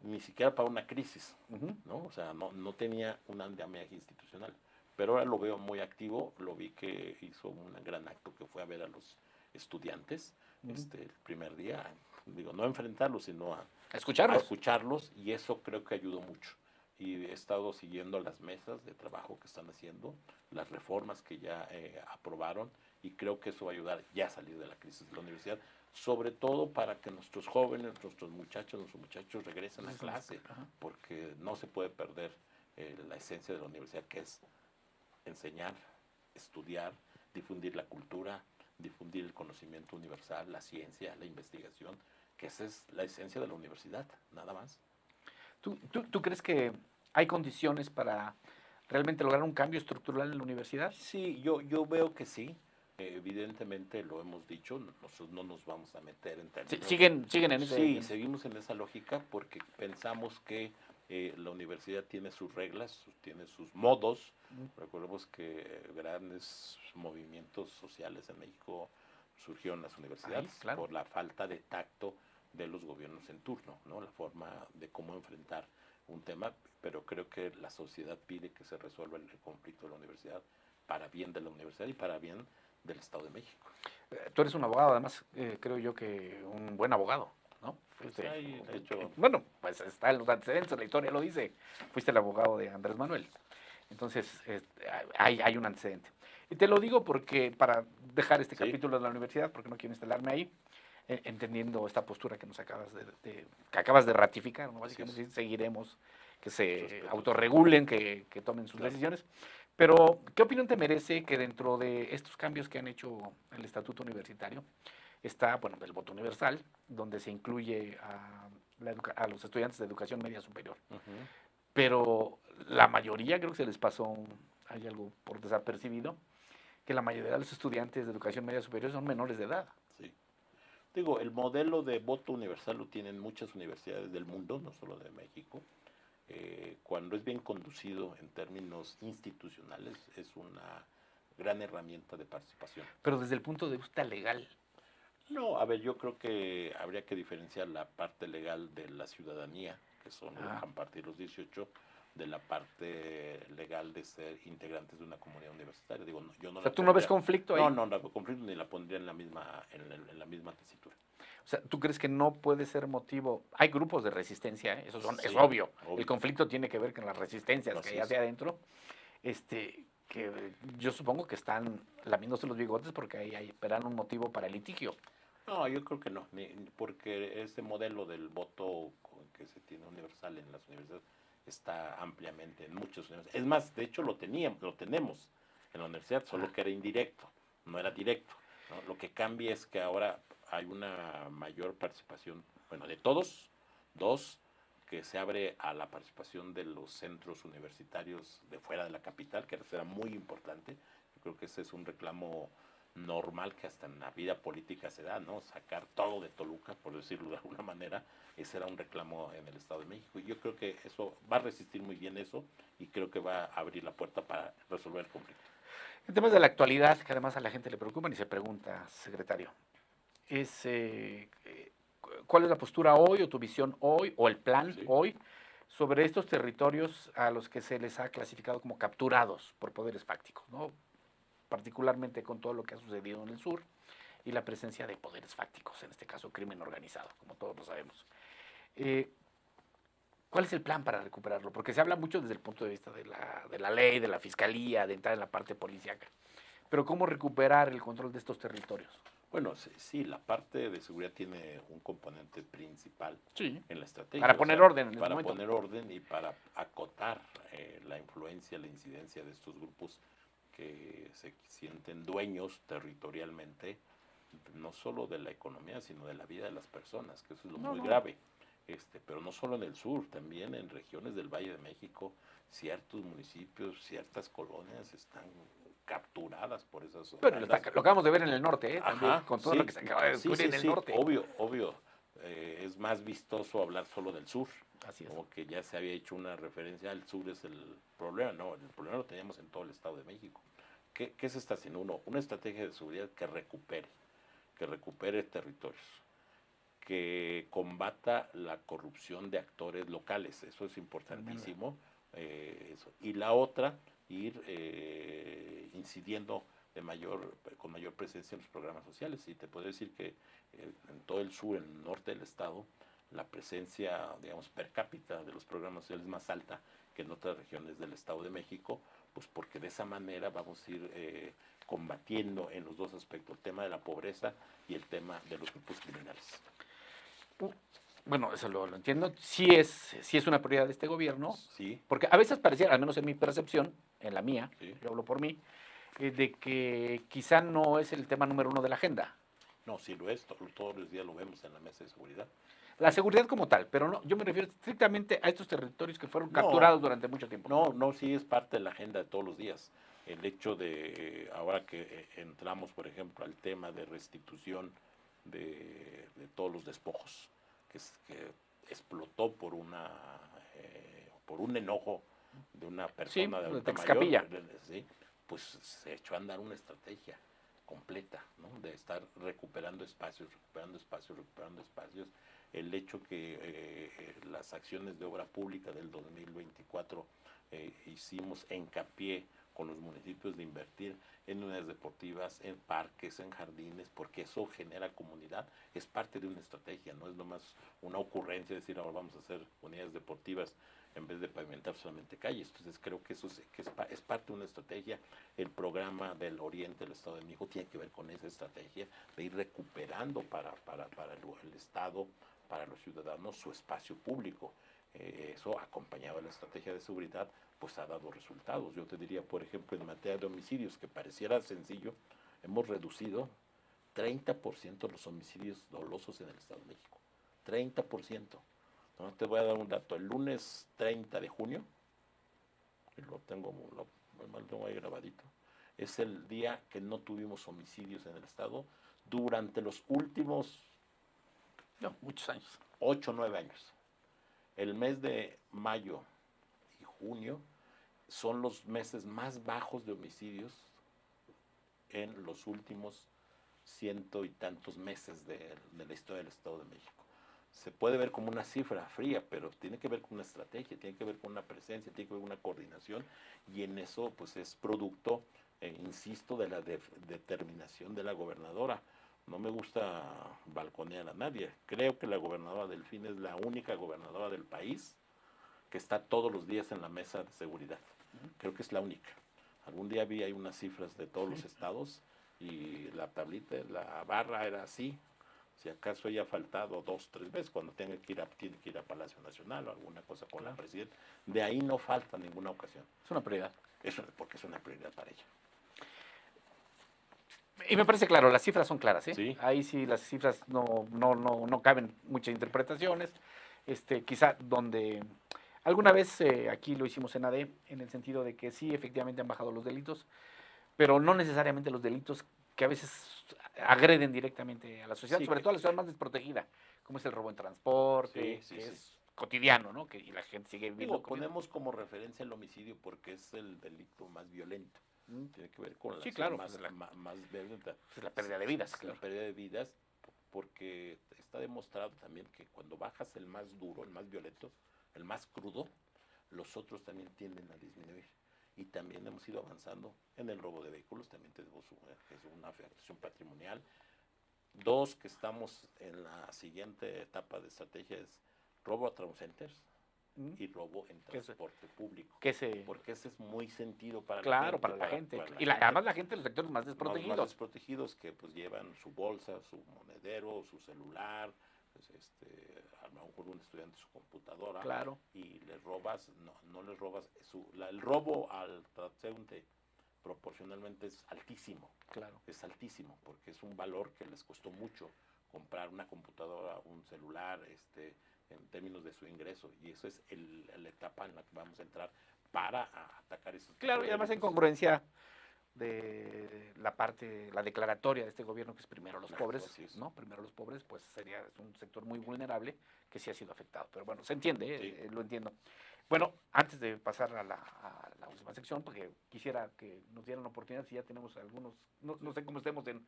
ni siquiera para una crisis, Ujú. ¿no? O sea, no tenía un andamiaje institucional. Pero ahora lo veo muy activo, lo vi que hizo un gran acto que fue a ver a los estudiantes Ujú. el primer día, digo, no a enfrentarlos, sino a Escucharlos. escucharlos, y eso creo que ayudó mucho. Y he estado siguiendo las mesas de trabajo que están haciendo, las reformas que ya aprobaron, y creo que eso va a ayudar ya a salir de la crisis de la universidad, sobre todo para que nuestros jóvenes, nuestros muchachos regresen a clase, Ajá. porque no se puede perder la esencia de la universidad, que es enseñar, estudiar, difundir la cultura, difundir el conocimiento universal, la ciencia, la investigación, que esa es la esencia de la universidad, nada más. ¿Tú crees que hay condiciones para realmente lograr un cambio estructural en la universidad? Sí, yo veo que sí. Evidentemente lo hemos dicho, nosotros no nos vamos a meter en términos. Siguen en Sí, ese. seguimos en esa lógica porque pensamos que la universidad tiene sus reglas, tiene sus modos. Recordemos que grandes movimientos sociales en México surgieron en las universidades Claro. por la falta de tacto de los gobiernos en turno, ¿no? La forma de cómo enfrentar un tema, pero creo que la sociedad pide que se resuelva el conflicto de la universidad para bien de la universidad y para bien del Estado de México. Tú eres un abogado, además, creo yo que un buen abogado, ¿no? Pues ahí, de hecho, Bueno, pues está en los antecedentes, la historia lo dice. Fuiste el abogado de Andrés Manuel. Entonces, hay un antecedente. Y te lo digo porque, para dejar este sí, capítulo de la universidad, porque no quiero instalarme ahí, entendiendo esta postura que nos que acabas de ratificar, ¿no? Básicamente seguiremos que se respeto. autorregulen, que tomen sus Claro. decisiones. Pero, ¿qué opinión te merece que dentro de estos cambios que han hecho el estatuto universitario está, bueno, el voto universal, donde se incluye a los estudiantes de educación media superior? Uh-huh. Pero la mayoría, creo que se les pasó, hay algo por desapercibido, que la mayoría de los estudiantes de educación media superior son menores de edad. Sí. Digo, el modelo de voto universal lo tienen muchas universidades del mundo, no solo de México. Cuando es bien conducido en términos institucionales, es una gran herramienta de participación. Pero desde el punto de vista legal. No, a ver, yo creo que habría que diferenciar la parte legal de la ciudadanía, que son a partir de los 18, de la parte legal de ser integrantes de una comunidad universitaria. Digo, no, yo no. O sea, ¿tú no ves conflicto ahí? No veo conflicto, ni la pondría en la misma tesitura. O sea, ¿tú crees que no puede ser motivo? Hay grupos de resistencia, ¿eh? Eso Sí, es obvio. obvio. El conflicto tiene que ver con las resistencias Así que hay hacia adentro. Que yo supongo que están lamiéndose los bigotes porque ahí esperan un motivo para el litigio. No, yo creo que no, porque ese modelo del voto que se tiene universal en las universidades está ampliamente en muchas universidades. Es más, de hecho lo tenemos en la universidad, solo que era indirecto, no era directo, ¿no? Lo que cambia es que ahora hay una mayor participación, bueno, de todos, que se abre a la participación de los centros universitarios de fuera de la capital, que será muy importante. Yo creo que ese es un reclamo normal que hasta en la vida política se da, ¿no? Sacar todo de Toluca, por decirlo de alguna manera, ese era un reclamo en el Estado de México. Y yo creo que eso va a resistir muy bien eso, y creo que va a abrir la puerta para resolver el conflicto. En temas de la actualidad, que además a la gente le preocupan y se pregunta, secretario, ¿cuál es la postura hoy o tu visión hoy o el plan hoy sobre estos territorios a los que se les ha clasificado como capturados por poderes fácticos, ¿no? particularmente con todo lo que ha sucedido en el sur y la presencia de poderes fácticos, en este caso crimen organizado, como todos lo sabemos. ¿Cuál es el plan para recuperarlo? Porque se habla mucho desde el punto de vista de la ley, de la fiscalía, de entrar en la parte policíaca. Pero ¿cómo recuperar el control de estos territorios? Bueno, sí, la parte de seguridad tiene un componente principal Sí. en la estrategia. Para poner orden en este para momento. poner orden y para acotar la influencia, la incidencia de estos grupos que se sienten dueños territorialmente, no solo de la economía, sino de la vida de las personas, que eso es lo muy grave. Pero no solo en el sur, también en regiones del Valle de México, ciertos municipios, ciertas colonias están capturadas por esas Pero bandas. lo acabamos de ver en el norte, también, Ajá, con todo sí, lo que se acaba de descubrir en el norte. Obvio. Es más vistoso hablar solo del sur. Así es. Como que ya se había hecho una referencia al sur es el problema. No, el problema lo teníamos en todo el Estado de México. ¿Qué se está haciendo? Una estrategia de seguridad que recupere territorios, que combata la corrupción de actores locales. Eso es importantísimo. Eso. Y la otra, ir incidiendo con mayor presencia en los programas sociales. Y te puedo decir que en todo el sur, en el norte del estado, la presencia, digamos, per cápita de los programas sociales es más alta que en otras regiones del Estado de México, pues porque de esa manera vamos a ir combatiendo en los dos aspectos, el tema de la pobreza y el tema de los grupos criminales. Bueno, eso lo entiendo. Sí es una prioridad de este gobierno, Sí. porque a veces pareciera, al menos en mi percepción, en la mía, Sí. yo hablo por mí, de que quizá no es el tema número uno de la agenda. No, sí lo es, todos los días lo vemos en la mesa de seguridad. La seguridad como tal, pero no, yo me refiero estrictamente a estos territorios que fueron capturados durante mucho tiempo. No, sí es parte de la agenda de todos los días. El hecho de, ahora que entramos, por ejemplo, al tema de restitución de todos los despojos, que explotó por un enojo de una persona de adulta mayor, ¿sí? Pues se echó a andar una estrategia completa, ¿no? De estar recuperando espacios. El hecho que las acciones de obra pública del 2024 hicimos hincapié con los municipios de invertir en unidades deportivas, en parques, en jardines, porque eso genera comunidad, es parte de una estrategia, no es nomás una ocurrencia decir ahora vamos a hacer unidades deportivas en vez de pavimentar solamente calles. Entonces creo que eso es parte de una estrategia. El programa del Oriente del Estado de México tiene que ver con esa estrategia de ir recuperando para el Estado, para los ciudadanos, su espacio público. Eso acompañado de la estrategia de seguridad pues ha dado resultados. Yo te diría, por ejemplo, en materia de homicidios, que pareciera sencillo, hemos reducido 30% los homicidios dolosos en el Estado de México. 30%. No, te voy a dar un dato. El lunes 30 de junio, lo tengo ahí grabadito, es el día que no tuvimos homicidios en el Estado durante los últimos muchos años. 8 o 9 años. El mes de mayo y junio son los meses más bajos de homicidios en los últimos 100 y tantos meses de la historia del Estado de México. Se puede ver como una cifra fría, pero tiene que ver con una estrategia, tiene que ver con una presencia, tiene que ver con una coordinación, y en eso pues es producto, insisto, de la determinación de la gobernadora. No me gusta balconear a nadie. Creo que la gobernadora Delfín es la única gobernadora del país que está todos los días en la mesa de seguridad. Creo que es la única. Algún día vi ahí unas cifras de todos los estados y la tablita, la barra era así. Si acaso ella ha faltado 2 o 3 veces cuando tiene que ir a Palacio Nacional o alguna cosa con la presidenta. De ahí no falta ninguna ocasión. Es una prioridad. Porque es una prioridad para ella. Y me parece claro, las cifras son claras, ¿eh? Sí. Ahí sí las cifras no caben muchas interpretaciones. Quizá donde alguna vez aquí lo hicimos en AD, en el sentido de que sí, efectivamente han bajado los delitos, pero no necesariamente los delitos que a veces agreden directamente a la sociedad, sobre todo a la sociedad más desprotegida, como es el robo en transporte, es cotidiano, ¿no? Y la gente sigue viviendo. Ponemos como referencia el homicidio porque es el delito más violento. Tiene que ver con la más violenta. Es la pérdida de vidas. La pérdida de vidas, porque está demostrado también que cuando bajas el más duro, el más violento, el más crudo, los otros también tienden a disminuir. y también hemos ido avanzando en el robo de vehículos, también tenemos que es una afectación patrimonial. Dos, que estamos en la siguiente etapa de estrategia es robo a town centers y robo en transporte público. Porque ese es muy sentido para la gente. Para la gente. Además la gente de los sectores más desprotegidos. Más desprotegidos que pues llevan su bolsa, su monedero, su celular, pues, a lo mejor un estudiante su computadora. Claro. Y les robas, no les robas, el robo al transeúnte proporcionalmente es altísimo. Claro. Es altísimo porque es un valor que les costó mucho comprar una computadora, un celular, en términos de su ingreso, y eso es la etapa en la que vamos a entrar para atacar esos. Claro, y además en congruencia de la declaratoria de este gobierno, que es primero los pobres, ¿no? Primero los pobres, pues es un sector muy vulnerable que sí ha sido afectado. Pero bueno, se entiende, lo entiendo. Bueno, antes de pasar a la última sección, porque quisiera que nos dieran la oportunidad, si ya tenemos algunos, no sé cómo estemos en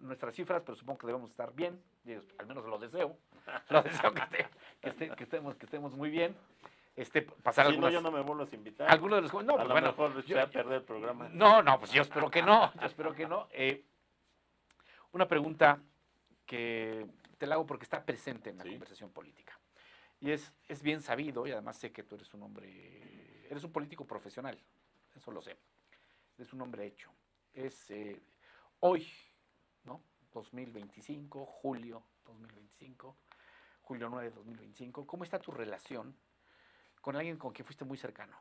nuestras cifras, pero supongo que debemos estar bien, al menos lo deseo que estemos muy bien. Pasar algunas, no, yo no me vuelvo a invitar. Algunos de los jóvenes, no, pues, a lo mejor yo a perder el programa. No, pues yo espero que no, una pregunta que te la hago porque está presente en la conversación política. Y es bien sabido, y además sé que tú eres un político profesional, eso lo sé. Eres un hombre hecho. Hoy, ¿no? 2025, julio 2025, julio 9 de 2025, ¿cómo está tu relación con alguien con quien fuiste muy cercano,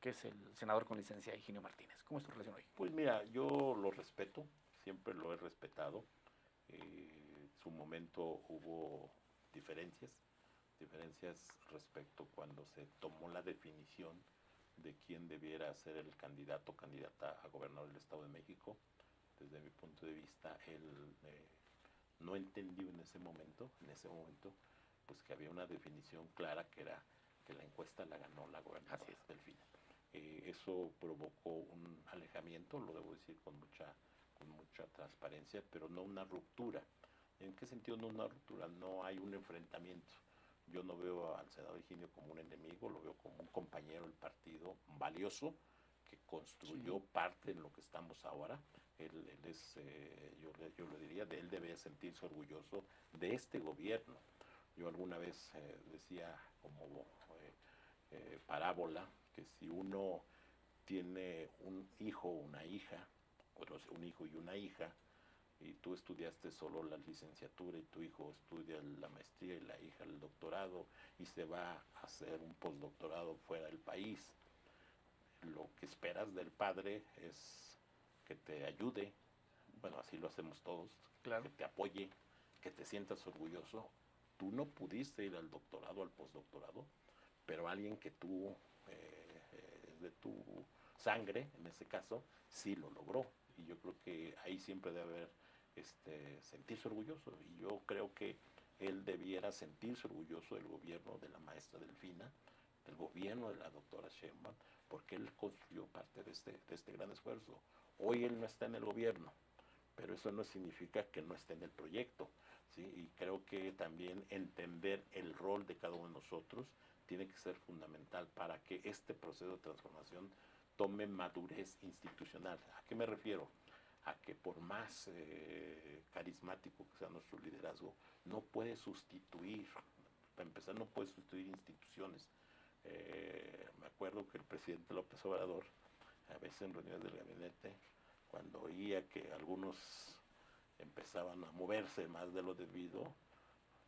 que es el senador con licencia Higinio Martínez? ¿Cómo es tu relación hoy? Pues mira, yo lo respeto, siempre lo he respetado. En su momento hubo diferencias respecto cuando se tomó la definición de quién debiera ser el candidato o candidata a gobernador del Estado de México. Desde mi punto de vista, él no entendió en ese momento, pues que había una definición clara que era que la encuesta la ganó la gobernadora Delfina. Eso provocó un alejamiento, lo debo decir con mucha transparencia, pero no una ruptura. ¿En qué sentido no una ruptura? No hay un enfrentamiento. Yo no veo al senador Higinio como un enemigo, lo veo como un compañero del partido valioso que construyó parte en lo que estamos ahora. Él es, yo le diría, él debe sentirse orgulloso de este gobierno. Yo alguna vez decía como parábola que si uno tiene un hijo o una hija, o un hijo y una hija, y tú estudiaste solo la licenciatura y tu hijo estudia la maestría y la hija el doctorado y se va a hacer un postdoctorado fuera del país, lo que esperas del padre es que te ayude, bueno, así lo hacemos todos, claro, que te apoye, que te sientas orgulloso. Tú no pudiste ir al doctorado, al postdoctorado, pero alguien que tú, de tu sangre, en ese caso, sí lo logró. Y yo creo que ahí siempre debe haber sentirse orgulloso. Y yo creo que él debiera sentirse orgulloso del gobierno de la maestra Delfina, del gobierno de la doctora Sheinbaum, porque él construyó parte de este gran esfuerzo. Hoy él no está en el gobierno, pero eso no significa que no esté en el proyecto, ¿sí? Y creo que también entender el rol de cada uno de nosotros tiene que ser fundamental para que este proceso de transformación tome madurez institucional. ¿A qué me refiero? A que por más carismático que sea nuestro liderazgo, no puede sustituir, para empezar, no puede sustituir instituciones. Me acuerdo que el presidente López Obrador, a veces en reuniones del gabinete, cuando oía que algunos empezaban a moverse más de lo debido,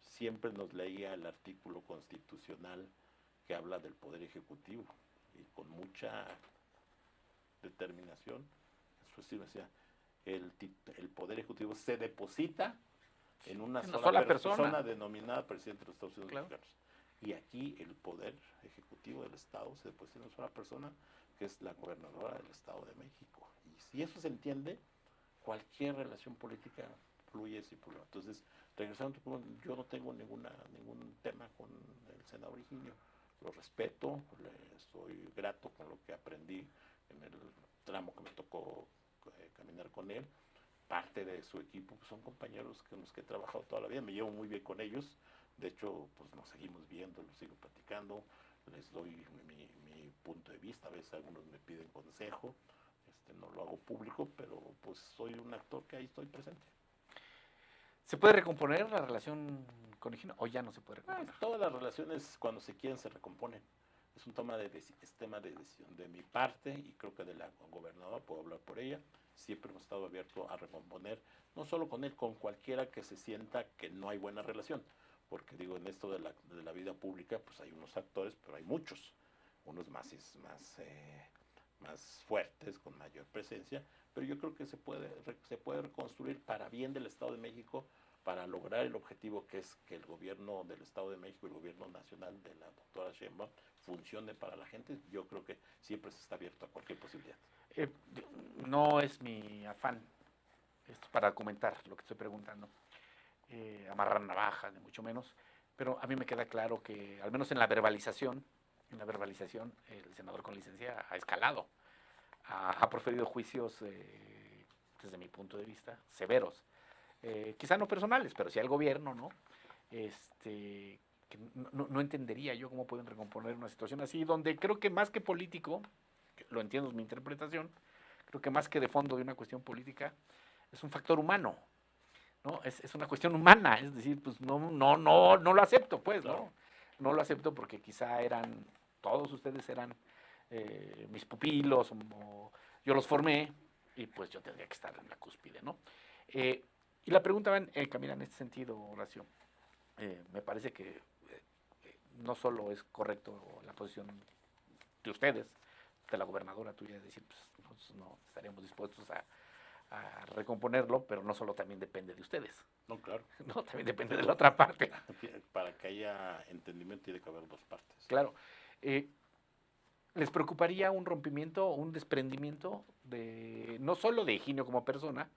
siempre nos leía el artículo constitucional que habla del Poder Ejecutivo, y con mucha determinación, eso sí decía, el Poder Ejecutivo se deposita en una sola persona denominada Presidente de los Estados Unidos Mexicanos. Y aquí el Poder Ejecutivo del Estado se deposita en una sola persona, que es la gobernadora del Estado de México. Y si eso se entiende, cualquier relación política fluye sin problema. Entonces, regresando a tu punto, yo no tengo ningún tema con el senador Higinio. Lo respeto, le estoy grato con lo que aprendí en el tramo que me tocó caminar con él. Parte de su equipo pues, son compañeros con los que he trabajado toda la vida, me llevo muy bien con ellos. De hecho, pues nos seguimos viendo, los sigo platicando, les doy mi punto de vista, a veces veces algunos me piden consejo, no lo hago público, pero pues soy un actor que ahí estoy presente. ¿Se puede recomponer la relación con Higino o ya no se puede recomponer? Todas las relaciones cuando se quieren se recomponen. Es un tema es tema de decisión de mi parte y creo que de la gobernadora, puedo hablar por ella. Siempre hemos estado abiertos a recomponer, no solo con él, con cualquiera que se sienta que no hay buena relación. Porque digo, en esto de la vida pública, pues hay unos actores, pero hay muchos. Unos más fuertes, con mayor presencia, pero yo creo que se puede reconstruir para bien del Estado de México, para lograr el objetivo que es que el gobierno del Estado de México y el gobierno nacional de la doctora Sheinbaum funcione para la gente. Yo creo que siempre se está abierto a cualquier posibilidad. No es mi afán, esto para comentar lo que estoy preguntando, amarrar navajas, ni mucho menos, pero a mí me queda claro que, al menos en la verbalización, el senador con licencia ha escalado, ha proferido juicios, desde mi punto de vista, severos. Quizá no personales, pero sí al gobierno, ¿no? Que no entendería yo cómo pueden recomponer una situación así, donde creo que más que político, lo entiendo, es mi interpretación, creo que más que de fondo de una cuestión política, es un factor humano, ¿no? Es una cuestión humana, es decir, pues no lo acepto, pues, ¿no? Claro. No lo acepto porque quizá todos ustedes eran mis pupilos, yo los formé, y pues yo tendría que estar en la cúspide, ¿no? Y la pregunta va camina en este sentido, Horacio. Me parece que no solo es correcto la posición de ustedes, de la gobernadora tuya, de decir, pues nosotros no estaríamos dispuestos a recomponerlo, pero no solo también depende de ustedes. No, claro. No, también depende de la otra parte. Para que haya entendimiento tiene que haber dos partes. Claro. ¿Les preocuparía un rompimiento, un desprendimiento no solo de Higinio como persona,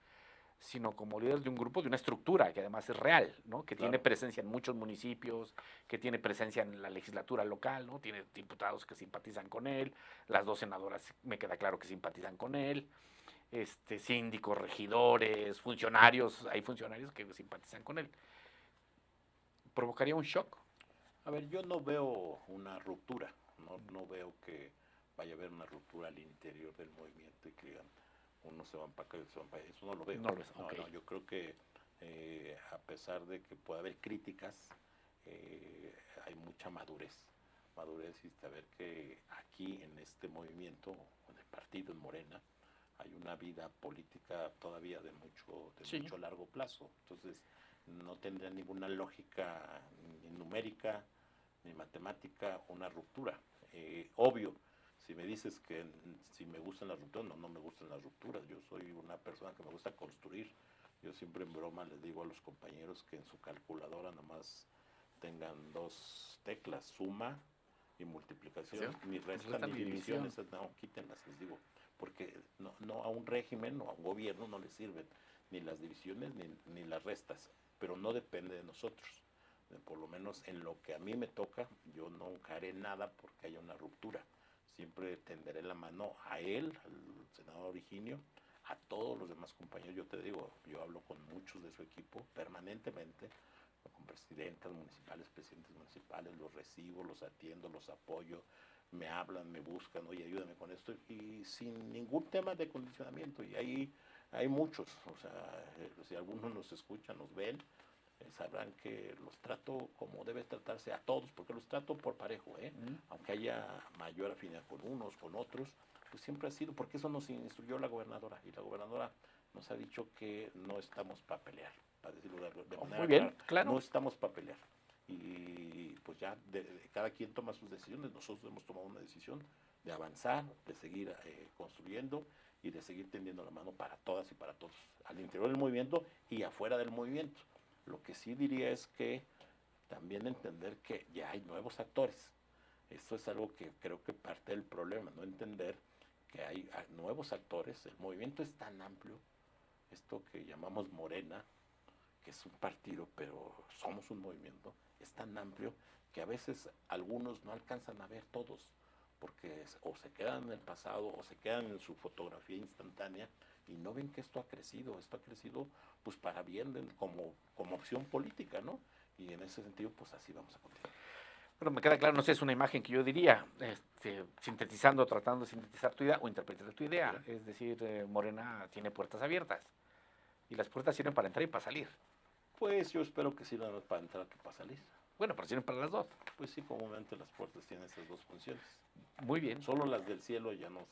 sino como líder de un grupo, de una estructura que además es real, ¿no? Que tiene presencia en muchos municipios, que tiene presencia en la legislatura local, ¿no? Tiene diputados que simpatizan con él, las dos senadoras me queda claro que simpatizan con él, síndicos, regidores, funcionarios, hay funcionarios que simpatizan con él. ¿Provocaría un shock? A ver, yo no veo una ruptura, no veo que vaya a haber una ruptura al interior del movimiento y que digan, unos se van para acá y otros se van para allá. Eso no lo veo. No lo ves, okay. No, yo creo que a pesar de que pueda haber críticas, hay mucha madurez y saber que aquí en este movimiento, en el partido, en Morena, hay una vida política todavía de mucho largo plazo. Entonces, no tendría ninguna lógica ni numérica ni matemática una ruptura. Obvio, si me dices que si me gustan las rupturas, no me gustan las rupturas. Yo soy una persona que me gusta construir. Yo siempre en broma les digo a los compañeros que en su calculadora nomás tengan dos teclas, suma y multiplicación, ni restan ni divisiones, no, quítenlas, les digo, porque no a un régimen o a un gobierno no le sirven ni las divisiones ni las restas, pero no depende de nosotros. Por lo menos en lo que a mí me toca, yo nunca haré nada porque haya una ruptura. Siempre tenderé la mano a él, al senador Higinio, a todos los demás compañeros. Yo te digo, yo hablo con muchos de su equipo permanentemente, con presidentes municipales, presidentes municipales, los recibo, los atiendo, los apoyo, me hablan, me buscan, oye, ayúdame con esto, y sin ningún tema de condicionamiento. Y ahí hay muchos, o sea, si algunos nos escuchan, nos ven, sabrán que los trato como debe tratarse a todos, porque los trato por parejo, aunque haya mayor afinidad con unos, con otros, pues siempre ha sido, porque eso nos instruyó la gobernadora, y la gobernadora nos ha dicho que no estamos para pelear, para decirlo de manera muy bien, clara, claro. No estamos para pelear, y pues ya cada quien toma sus decisiones. Nosotros hemos tomado una decisión de avanzar, de seguir construyendo y de seguir tendiendo la mano para todas y para todos, al interior del movimiento y afuera del movimiento. Lo que sí diría es que también entender que ya hay nuevos actores. Esto es algo que creo que parte del problema, no entender que hay nuevos actores. El movimiento es tan amplio, esto que llamamos Morena, que es un partido, pero somos un movimiento, es tan amplio que a veces algunos no alcanzan a ver todos, porque o se quedan en el pasado o se quedan en su fotografía instantánea y no ven que esto ha crecido pues para bien como opción política, ¿no? Y en ese sentido, pues así vamos a continuar. Bueno, me queda claro, no sé, es una imagen que yo diría, sintetizando, tratando de sintetizar tu idea o interpretar tu idea. Es decir, Morena tiene puertas abiertas y las puertas sirven para entrar y para salir. Pues yo espero que sirvan más para entrar que para salir. Bueno, pero sirven para las dos. Pues sí, comúnmente las puertas tienen esas dos funciones. Muy bien. Solo las del cielo ya no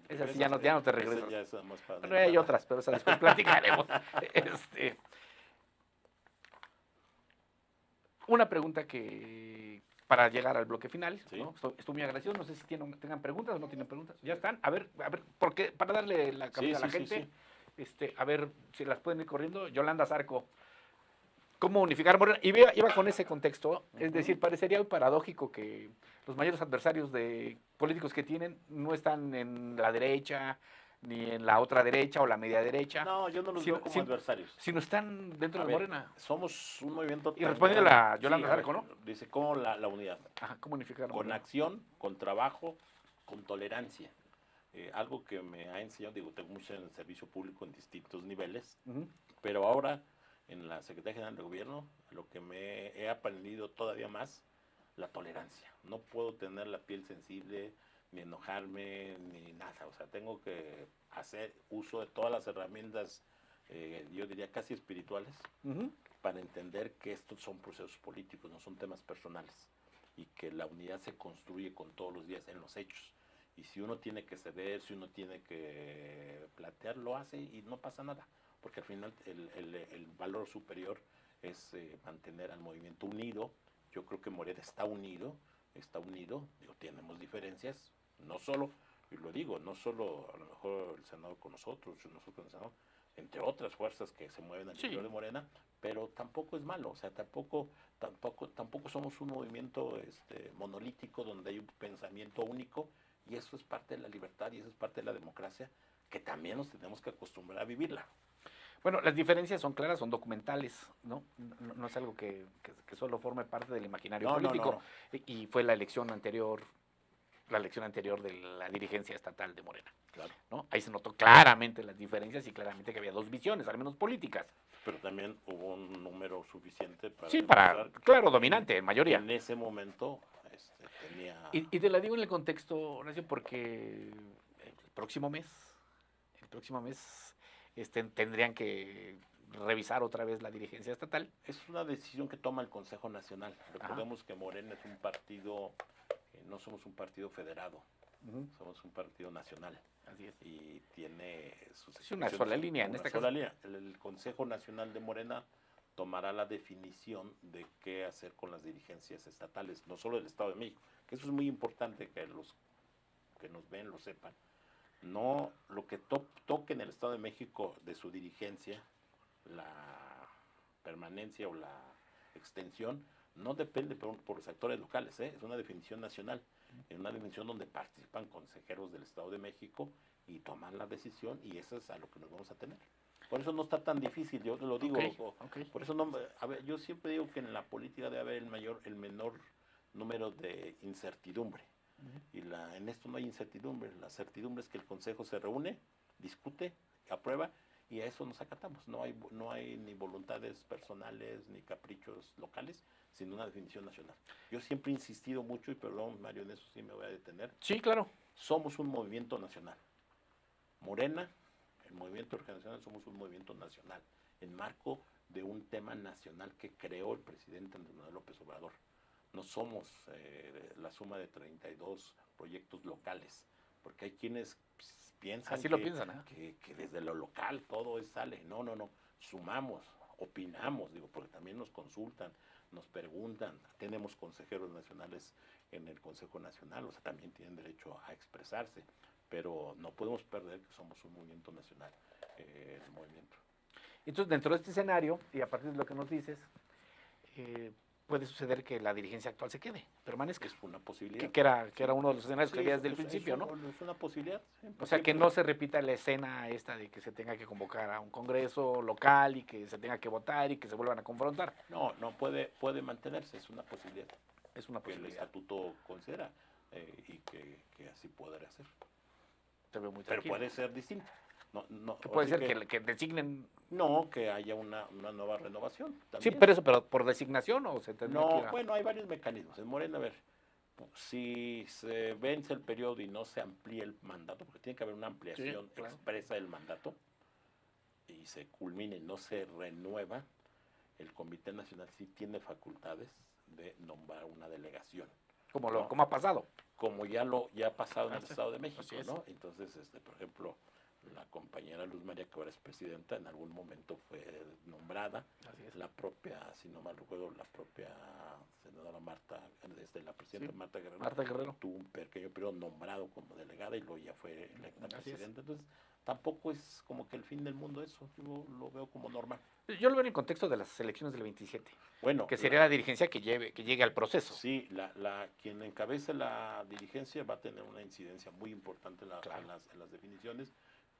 Esas sí ya no te regresas. Esa ya es más para Bueno, hay otras, pero esas después platicaremos. Una pregunta que para llegar al bloque final, Sí. ¿no? Estoy muy agradecido, no sé si tengan preguntas o no tienen preguntas. Ya están. A ver, porque para darle la cabida a la gente, a ver si las pueden ir corriendo. Yolanda Zarco, ¿cómo unificar Morena? Y iba con ese contexto, es decir, parecería muy paradójico que los mayores adversarios de políticos que tienen no están en la derecha, ni en la otra derecha o la media derecha. No, yo no los veo como adversarios. Sino están dentro A de ver, Morena. Somos un movimiento... Y responde la Yolanda Zarco, ¿no? Dice, ¿cómo la unidad? Ajá, ¿cómo unificar Con Morena? acción, con trabajo, con tolerancia. Algo que me ha enseñado, digo, tengo mucho en el servicio público en distintos niveles, pero ahora en la Secretaría General de Gobierno, lo que me he aprendido todavía más, la tolerancia. No puedo tener la piel sensible, ni enojarme, ni nada. O sea, tengo que hacer uso de todas las herramientas, yo diría casi espirituales, para entender que estos son procesos políticos, no son temas personales, y que la unidad se construye con todos los días en los hechos. Y si uno tiene que ceder, si uno tiene que plantear, lo hace y no pasa nada, porque al final el valor superior es mantener al movimiento unido. Yo creo que Morena está unido, digo, tenemos diferencias, no solo, y lo digo, no solo a lo mejor el Senado con nosotros con el Senado, entre otras fuerzas que se mueven al interior de Morena, pero tampoco es malo, o sea, tampoco somos un movimiento monolítico donde hay un pensamiento único, y eso es parte de la libertad y eso es parte de la democracia, que también nos tenemos que acostumbrar a vivirla. Bueno, las diferencias son claras, son documentales, ¿no? No es algo que solo forme parte del imaginario político. No. Y fue la elección anterior de la dirigencia estatal de Morena. Claro. ¿No? Ahí se notó claramente las diferencias y claramente que había dos visiones, al menos políticas. Pero también hubo un número suficiente para... Sí, claro, dominante, en mayoría. En ese momento tenía... Y te la digo en el contexto, Horacio, porque el próximo mes tendrían que revisar otra vez la dirigencia estatal. Es una decisión que toma el Consejo Nacional. Recordemos que Morena es un partido, no somos un partido federado, somos un partido nacional. Así es. Y tiene sus... Es una sola línea, en este caso. El Consejo Nacional de Morena tomará la definición de qué hacer con las dirigencias estatales, no solo del Estado de México, que eso es muy importante que los que nos ven lo sepan. No, lo que toque en el Estado de México de su dirigencia, la permanencia o la extensión, no depende por los actores locales, es una definición nacional, es una definición donde participan consejeros del Estado de México y toman la decisión, y eso es a lo que nos vamos a tener. Por eso no está tan difícil, yo lo digo, por eso no, a ver, yo siempre digo que en la política debe haber el menor número de incertidumbre. Y en esto no hay incertidumbre, la certidumbre es que el Consejo se reúne, discute, aprueba, y a eso nos acatamos. No hay ni voluntades personales ni caprichos locales, sino una definición nacional. Yo siempre he insistido mucho, y perdón, Mario, en eso sí me voy a detener. Sí, claro. Somos un movimiento nacional. Morena, el movimiento organizacional, somos un movimiento nacional, en marco de un tema nacional que creó el presidente Andrés Manuel López Obrador. No somos la suma de 32 proyectos locales, porque hay quienes piensan, que desde lo local todo sale. No, sumamos, opinamos, porque también nos consultan, nos preguntan, tenemos consejeros nacionales en el Consejo Nacional, o sea, también tienen derecho a expresarse, pero no podemos perder que somos un movimiento nacional, el movimiento. Entonces, dentro de este escenario, y a partir de lo que nos dices, puede suceder que la dirigencia actual se quede, permanezca. Es una posibilidad. Que era uno de los escenarios que había desde el principio, ¿no? Es una posibilidad. O sea, que no se repita la escena esta de que se tenga que convocar a un congreso local y que se tenga que votar y que se vuelvan a confrontar. No puede mantenerse, es una posibilidad. Es una posibilidad. Que el estatuto considera y que así podrá ser. Te veo muy tranquilo. Pero puede ser distinto. Que ahora puede sí ser que designen. no, que haya una nueva renovación Sí, también. pero por designación o se tendría que ir No, a... bueno, hay varios mecanismos. En Morena, a ver, si se vence el periodo y no se amplía el mandato, porque tiene que haber una Sí, ampliación claro. expresa del mandato, y se culmina y no se renueva, el Comité Nacional sí tiene facultades de nombrar una delegación, ¿no? Como ha pasado. Como ya ha pasado en el Así Estado de México, es. ¿no? Entonces, por ejemplo, la compañera Luz María, que ahora es presidenta, en algún momento fue nombrada. Así es. La propia, si no mal recuerdo, la propia senadora Marta, la presidenta Sí, Marta Guerrero, Marta Guerrero. tuvo un pequeño periodo nombrado como delegada y luego ya fue electa Así es. presidenta. Entonces, tampoco es como que el fin del mundo eso, yo lo veo como normal. Yo lo veo en el contexto de las elecciones del 27, Bueno, que sería la dirigencia que llegue al proceso. sí, quien encabece la dirigencia va a tener una incidencia muy importante Claro. en las definiciones,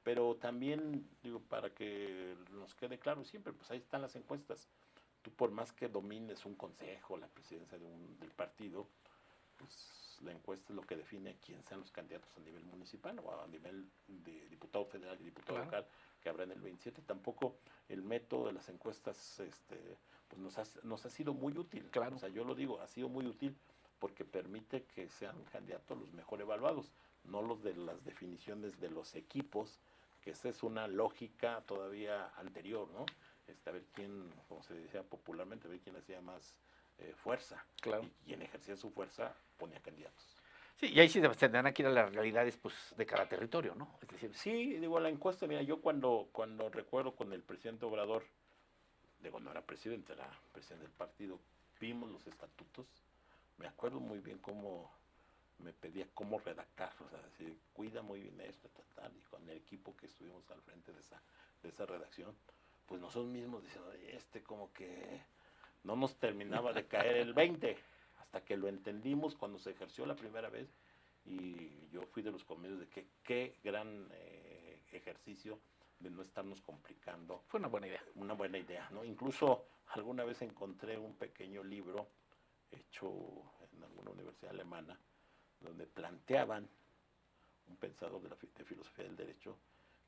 pero también, digo, para que nos quede claro siempre, pues ahí están las encuestas. Tú por más que domines un consejo, la presidencia del partido, pues la encuesta es lo que define quién sean los candidatos a nivel municipal o a nivel de diputado federal y diputado Claro. local que habrá en el 27. Tampoco el método de las encuestas pues nos ha sido muy útil. Claro. O sea, yo lo digo, ha sido muy útil porque permite que sean candidatos los mejor evaluados, no los de las definiciones de los equipos, que esa es una lógica todavía anterior, ¿no? A ver quién, como se decía popularmente, a ver quién hacía más fuerza. Claro. Y quien ejercía su fuerza ponía candidatos. Sí, y ahí sí se tendrán que ir a las realidades pues, de cada territorio, ¿no? Es decir, Sí, digo, la encuesta, mira, yo cuando recuerdo con el presidente Obrador, digo, no era presidente, era presidente del partido, vimos los estatutos, me acuerdo muy bien cómo me pedía cómo redactar, o sea, decir, cuida muy bien esto, tal, y con el equipo que estuvimos al frente de esa redacción, pues nosotros mismos decíamos, como que no nos terminaba de caer el 20, hasta que lo entendimos cuando se ejerció la primera vez, y yo fui de los convenios de que qué gran ejercicio de no estarnos complicando. fue una buena idea. Una buena idea, ¿no? Incluso alguna vez encontré un pequeño libro hecho en alguna universidad alemana donde planteaban un pensador de filosofía del derecho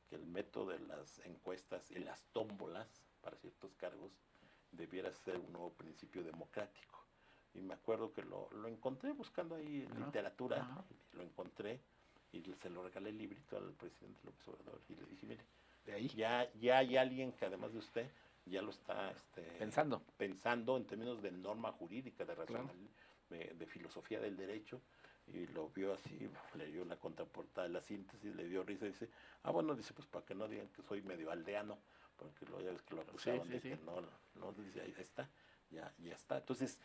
que el método de las encuestas y las tómbolas para ciertos cargos debiera ser un nuevo principio democrático. Y me acuerdo que lo encontré buscando ahí literatura, lo encontré y se lo regalé el librito al presidente López Obrador y le dije, mire, De ahí. ya hay alguien que además de usted ya lo está pensando en términos de norma jurídica, de racional, de filosofía del derecho, y lo vio así, leyó la contraportada de la síntesis, le dio risa y dice, bueno, dice, pues para que no digan que soy medio aldeano, porque ya ves que lo acusaban de que no, dice, ahí está, ya está. Entonces,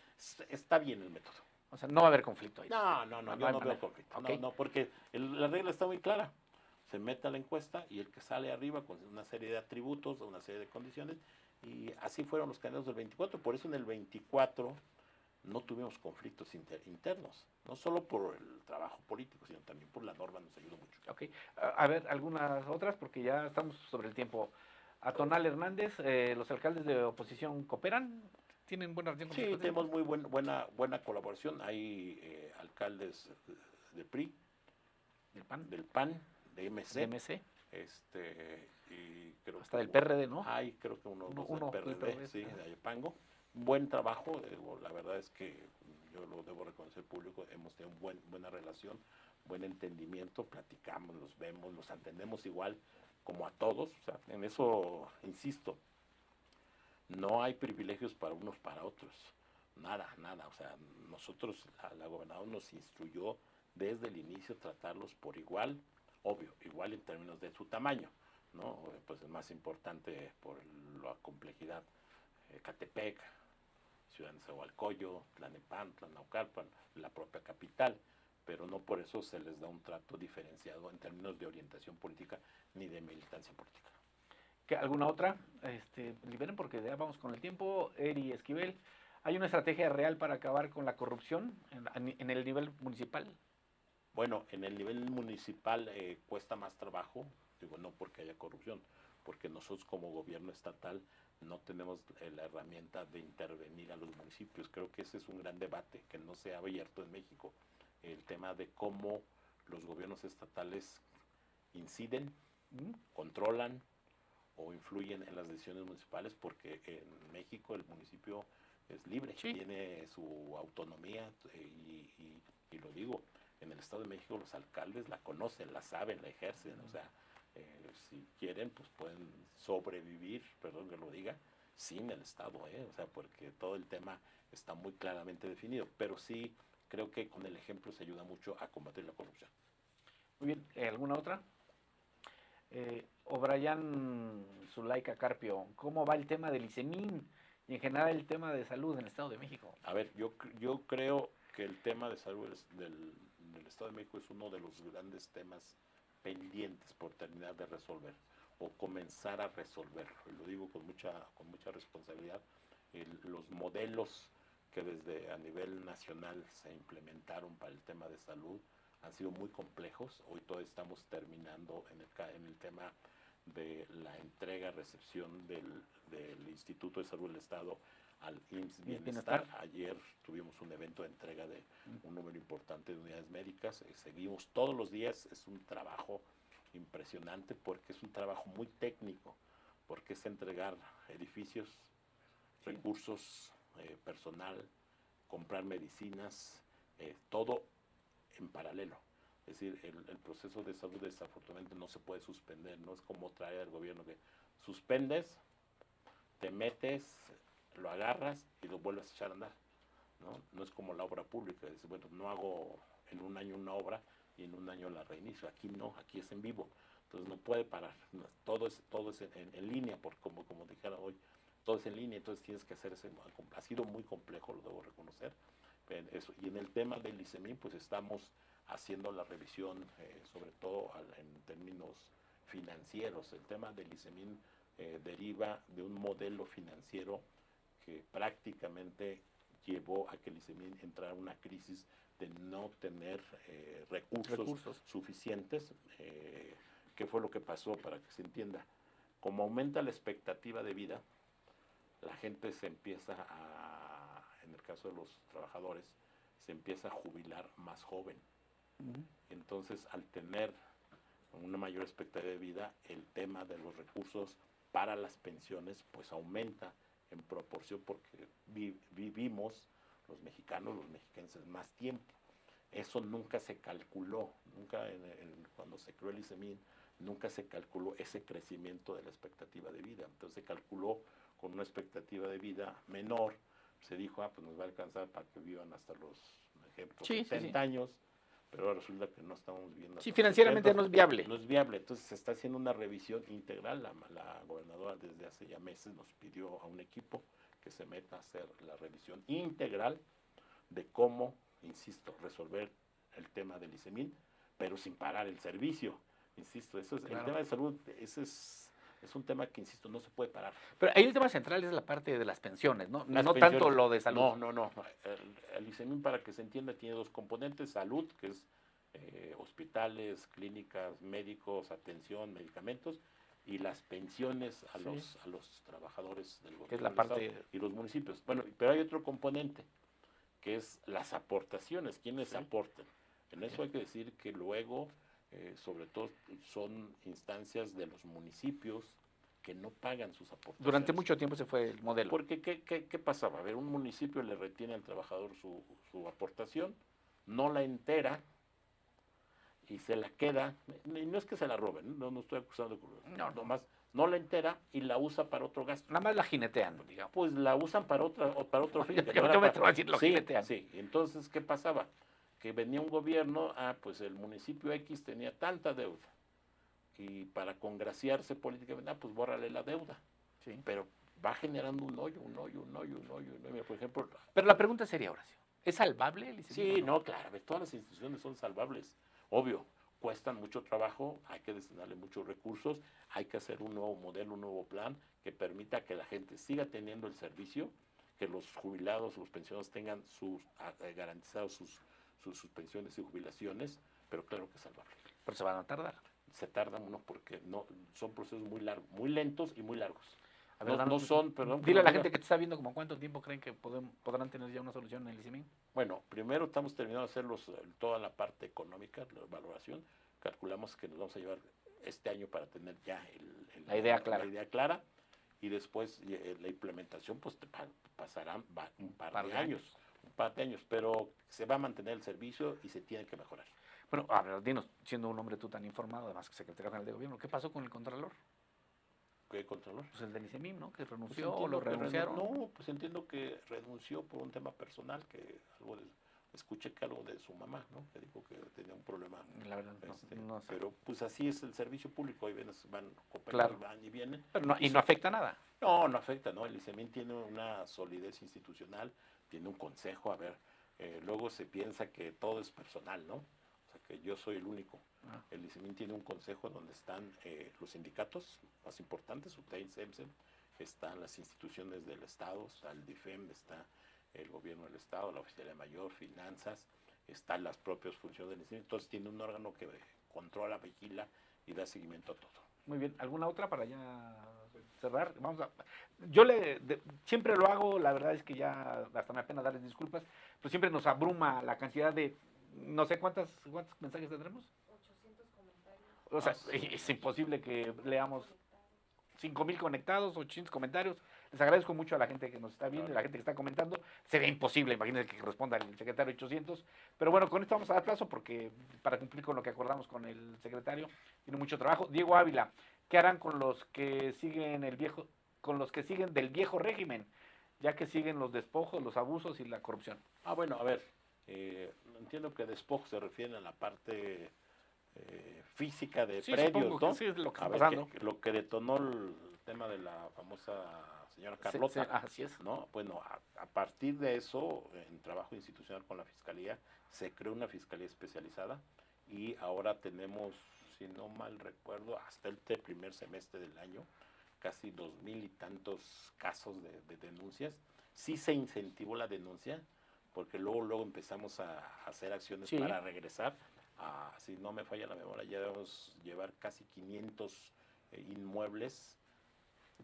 está bien el método. O sea, no va a haber conflicto ahí. No, yo no veo conflicto. Okay. No, porque la regla está muy clara. Se mete a la encuesta y el que sale arriba con una serie de atributos, una serie de condiciones, y así fueron los candidatos del 24. Por eso en el 24 no tuvimos conflictos internos, no solo por el trabajo político, sino también por la norma, nos ayudó mucho. Ok, a ver, algunas otras, porque ya estamos sobre el tiempo. A Tonal Hernández, ¿los alcaldes de oposición cooperan? ¿Tienen buena relación con Sí, tenemos muy buena colaboración. Hay alcaldes del PRI, del PAN, de MC. Y creo hasta del PRD, ¿no? Hay creo que uno del PRD, sí, de Ayapango. Buen trabajo, la verdad es que yo lo debo reconocer público, hemos tenido buena relación, buen entendimiento, platicamos, los vemos, los entendemos igual como a todos, o sea, en eso insisto, no hay privilegios para unos para otros, nada, o sea, nosotros, la gobernadora nos instruyó desde el inicio tratarlos por igual, obvio, igual en términos de su tamaño, ¿no? Pues es más importante por la complejidad, Catepec, Ciudad de Nezahualcóyotl, Tlalnepantla, Naucalpan, la propia capital, pero no por eso se les da un trato diferenciado en términos de orientación política ni de militancia política. ¿Alguna otra? Liberen porque ya vamos con el tiempo. Eri Esquivel, ¿hay una estrategia real para acabar con la corrupción en el nivel municipal? Bueno, en el nivel municipal cuesta más trabajo, digo, no porque haya corrupción, porque nosotros como gobierno estatal no tenemos la herramienta de intervenir a los municipios. Creo que ese es un gran debate que no se ha abierto en México, el tema de cómo los gobiernos estatales inciden, intervienen, o inciden, o no inciden, en la controlan o influyen en las decisiones municipales, porque en México el municipio es libre, Sí. tiene su autonomía y lo digo, en el Estado de México los alcaldes la conocen, la saben, la ejercen, o sea, si quieren pues pueden sobrevivir, perdón que lo diga, sin el Estado, o sea, porque todo el tema está muy claramente definido, pero sí creo que con el ejemplo se ayuda mucho a combatir la corrupción. Muy bien, ¿alguna otra? O'Brien Zulaika Carpio, ¿cómo va el tema del ICEMIN y en general el tema de salud en el Estado de México? A ver, yo creo que el tema de salud del Estado de México es uno de los grandes temas pendientes por terminar de resolver o comenzar a resolver. Y lo digo con mucha responsabilidad. Los modelos que desde a nivel nacional se implementaron para el tema de salud han sido muy complejos. Hoy todavía estamos terminando en el tema de la entrega, recepción del Instituto de Salud del Estado al IMSS Bienestar. Ayer tuvimos un evento de entrega de un número importante de unidades médicas. Seguimos todos los días. Es un trabajo impresionante porque es un trabajo muy técnico, porque es entregar edificios, recursos, personal, comprar medicinas, todo en paralelo. Es decir, el proceso de salud desafortunadamente no se puede suspender, no es como traer al gobierno que suspendes, te metes, lo agarras y lo vuelves a echar a andar. No es como la obra pública, es, bueno, no hago en un año una obra y en un año la reinicio. Aquí no, aquí es en vivo, entonces no puede parar. Todo es en línea, como dijera hoy, todo es en línea, entonces tienes que hacer ese. Ha sido muy complejo, lo debo reconocer. Eso. Y en el tema del ICEMIN, pues estamos haciendo la revisión, sobre todo en términos financieros. El tema del ICEMIN deriva de un modelo financiero que prácticamente llevó a que el ICEMIN entrara en una crisis de no tener recursos suficientes. ¿Qué fue lo que pasó? Para que se entienda, como aumenta la expectativa de vida, la gente se empieza en el caso de los trabajadores, se empieza a jubilar más joven. Entonces, al tener una mayor expectativa de vida, el tema de los recursos para las pensiones pues aumenta en proporción, porque vivimos los mexicanos, los mexicanos más tiempo. Eso nunca se calculó, cuando se creó el ICEMIN, nunca se calculó ese crecimiento de la expectativa de vida. Entonces se calculó con una expectativa de vida menor. Se dijo, pues nos va a alcanzar para que vivan hasta los, por ejemplo, 70 años, pero ahora resulta que no estamos viviendo. Sí, financieramente 70, no es viable. No es viable, entonces se está haciendo una revisión integral. La gobernadora desde hace ya meses nos pidió a un equipo que se meta a hacer la revisión integral de cómo, insisto, resolver el tema del ICEMIN, pero sin parar el servicio. Insisto, eso es, claro. El tema de salud, ese es un tema que, insisto, no se puede parar. Pero ahí el tema central es la parte de las pensiones, ¿no? No pensiones, tanto lo de salud. No. El ICEMIN, para que se entienda, tiene dos componentes: salud, que es hospitales, clínicas, médicos, atención, medicamentos, y las pensiones a los trabajadores del gobierno, que es la parte y los municipios. Bueno, pero hay otro componente, que es las aportaciones, quienes aportan. En eso hay que decir que luego, sobre todo, son instancias de los municipios que no pagan sus aportaciones. Durante mucho tiempo se fue el modelo. Porque, ¿qué pasaba? A ver, un municipio le retiene al trabajador su aportación, no la entera, y se la queda, y no es que se la roben, no estoy acusando de nomás no la entera y la usa para otro gasto. Nada más la jinetean, digamos. Pues la usan para otro fin. Yo me atrevo a decir, lo jinetean. Sí, entonces, ¿qué pasaba? Que venía un gobierno, pues el municipio X tenía tanta deuda, y para congraciarse políticamente, pues bórrale la deuda. Sí. Pero va generando un hoyo. Mira, por ejemplo. Pero la pregunta sería, Horacio, ¿es salvable el ICEMIN? Sí, no, claro, todas las instituciones son salvables. Obvio, cuestan mucho trabajo, hay que destinarle muchos recursos, hay que hacer un nuevo modelo, un nuevo plan que permita que la gente siga teniendo el servicio, que los jubilados, los pensionados tengan garantizados sus pensiones y jubilaciones, pero claro que es salvable. Pero se van a tardar. Se tardan porque son procesos muy largos, muy lentos y muy largos. A ver, dile a la gente que te está viendo como cuánto tiempo creen que podrán tener ya una solución en el ICEMIN. Bueno, primero estamos terminando de hacer toda la parte económica, la valoración. Calculamos que nos vamos a llevar este año para tener ya la idea clara. La idea clara, y después la implementación pues pasarán un par de años, pero se va a mantener el servicio y se tiene que mejorar. Bueno, a ver, dinos, siendo un hombre tú tan informado, además que secretario general de gobierno, ¿qué pasó con el contralor? ¿Qué contralor? Pues el del ICEMIM, ¿no? Que Pues renunció o lo renunciaron. No, pues entiendo que renunció por un tema personal, que escuché que algo de su mamá, ¿no? Que dijo que tenía un problema. La verdad, no sé. Pero pues así es el servicio público, ahí van Claro. van y vienen. Pero no, y no afecta nada. No afecta, ¿no? El ICEMIN tiene una solidez institucional, tiene un consejo, a ver, luego se piensa que todo es personal, ¿no? O sea, que yo soy el único. El ICEMIN tiene un consejo donde están los sindicatos más importantes, UTEIN, SEMSEM, están las instituciones del Estado, está el DIFEM, está el gobierno del Estado, la Oficialía Mayor, Finanzas, están las propias funciones del ICEMIN, entonces tiene un órgano que controla, vigila y da seguimiento a todo. Muy bien, ¿alguna otra para ya cerrar? Siempre lo hago, la verdad es que ya hasta me apena darles disculpas, pero siempre nos abruma la cantidad de, no sé cuántos mensajes tendremos. 800 comentarios. O sea, es imposible que leamos 5,000 conectados, 800 comentarios. Les agradezco mucho a la gente que nos está viendo y a la gente que está comentando. Sería imposible, imagínense que responda el secretario 800. Pero bueno, con esto vamos a dar plazo porque para cumplir con lo que acordamos con el secretario tiene mucho trabajo. Diego Ávila, ¿qué harán con los que siguen del viejo régimen, ya que siguen los despojos, los abusos y la corrupción? Bueno, a ver, entiendo que despojos se refieren a la parte física de predios, ¿no? Sí, es lo que a está ver, pasando. lo que detonó el tema de la famosa señora Carlota, Así es. ¿no? Bueno, a partir de eso, en trabajo institucional con la Fiscalía, se creó una Fiscalía especializada y ahora tenemos, si no mal recuerdo, hasta el primer semestre del año, casi 2,000 y tantos casos de denuncias. Sí se incentivó la denuncia, porque luego empezamos a hacer acciones para regresar. Si no me falla la memoria, ya debemos llevar casi 500 inmuebles.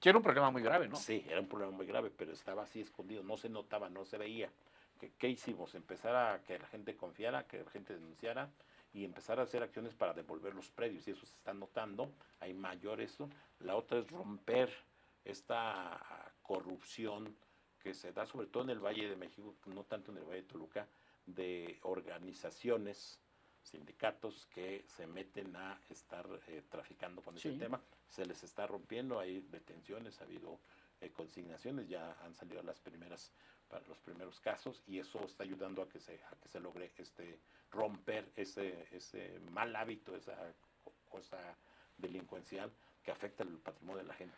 Sí, era un problema muy grave, ¿no? Sí, era un problema muy grave, pero estaba así escondido, no se notaba, no se veía. ¿Qué hicimos? Empezar a que la gente confiara, que la gente denunciara y empezar a hacer acciones para devolver los predios, y eso se está notando, hay mayor eso. La otra es romper esta corrupción que se da sobre todo en el Valle de México, no tanto en el Valle de Toluca, de organizaciones, sindicatos que se meten a estar traficando con ese tema. Se les está rompiendo, hay detenciones, ha habido consignaciones, ya han salido los primeros casos, y eso está ayudando a que se logre romper ese mal hábito, esa cosa delincuencial que afecta el patrimonio de la gente.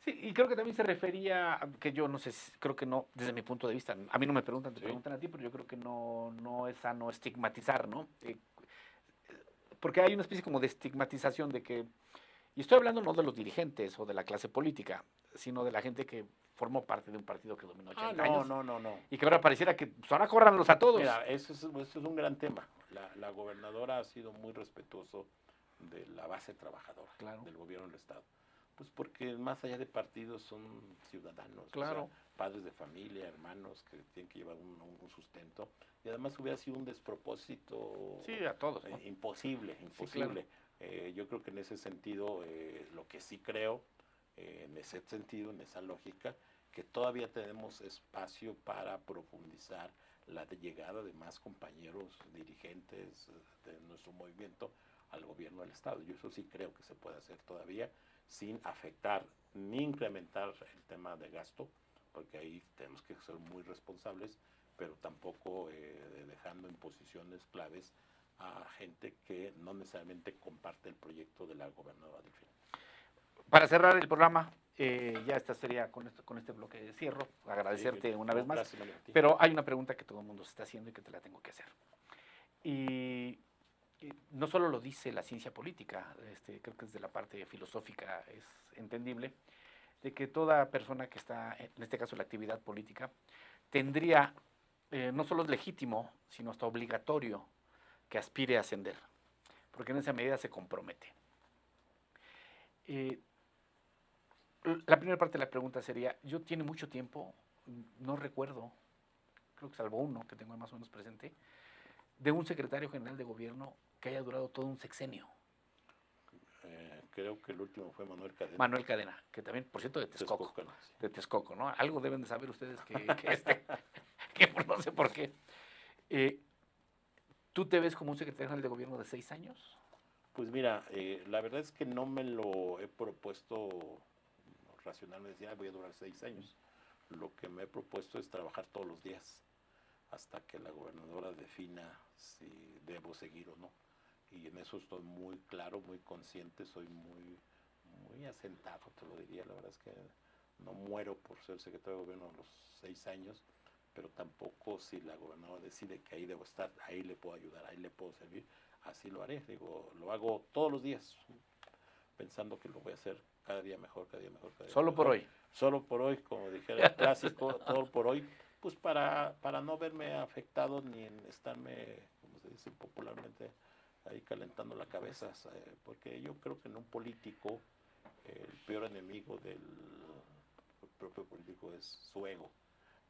Sí, y creo que también se refería, que yo no sé, creo que no, desde mi punto de vista, a mí no me preguntan, te preguntan a ti, pero yo creo que no es sano estigmatizar, ¿no? Porque hay una especie como de estigmatización de que, y estoy hablando no de los dirigentes o de la clase política, sino de la gente que formó parte de un partido que dominó 80 años. No. Y que ahora pareciera que pues, ahora córranlos a todos. Mira, eso es un gran tema. La gobernadora ha sido muy respetuoso de la base trabajadora del gobierno del Estado. Pues porque más allá de partidos son ciudadanos, claro, o sea, padres de familia, hermanos que tienen que llevar un sustento, y además hubiera sido un despropósito a todos, ¿no? imposible. Sí, claro. Yo creo que en ese sentido, lo que sí creo, en ese sentido, en esa lógica, que todavía tenemos espacio para profundizar la llegada de más compañeros dirigentes de nuestro movimiento al gobierno del Estado. Yo eso sí creo que se puede hacer todavía, sin afectar ni incrementar el tema de gasto, porque ahí tenemos que ser muy responsables, pero tampoco dejando en posiciones claves a gente que no necesariamente comparte el proyecto de la gobernadora Delfina. Para cerrar el programa, ya esta sería con este bloque de cierre, agradecerte una vez más, pero hay una pregunta que todo el mundo se está haciendo y que te la tengo que hacer. Y no solo lo dice la ciencia política, creo que desde la parte filosófica es entendible, de que toda persona que está, en este caso la actividad política, tendría, no solo es legítimo, sino hasta obligatorio que aspire a ascender, porque en esa medida se compromete. La primera parte de la pregunta sería, yo tiene mucho tiempo, no recuerdo, creo que salvo uno que tengo más o menos presente, de un secretario general de gobierno que haya durado todo un sexenio. Creo que el último fue Manuel Cadena. Manuel Cadena, que también, por cierto, de Texcoco. Texcoco, ¿no? Sí. De Texcoco, ¿no? Algo deben de saber ustedes que no sé por qué. ¿Tú te ves como un secretario general de gobierno de 6 años? Pues mira, la verdad es que no me lo he propuesto racionalmente, decir, voy a durar 6 años. Lo que me he propuesto es trabajar todos los días hasta que la gobernadora defina si debo seguir o no. Y en eso estoy muy claro, muy consciente, soy muy asentado, te lo diría. La verdad es que no muero por ser secretario de gobierno a los 6 años, pero tampoco si la gobernadora decide que ahí debo estar, ahí le puedo ayudar, ahí le puedo servir, así lo haré. Digo, lo hago todos los días, pensando que lo voy a hacer cada día mejor, cada día mejor, cada día Solo mejor. por hoy. Solo por hoy, como dijera el clásico, todo por hoy, pues para no verme afectado ni en estarme, como se dice popularmente, ahí calentando la cabeza, porque yo creo que en un político el peor enemigo del propio político es su ego,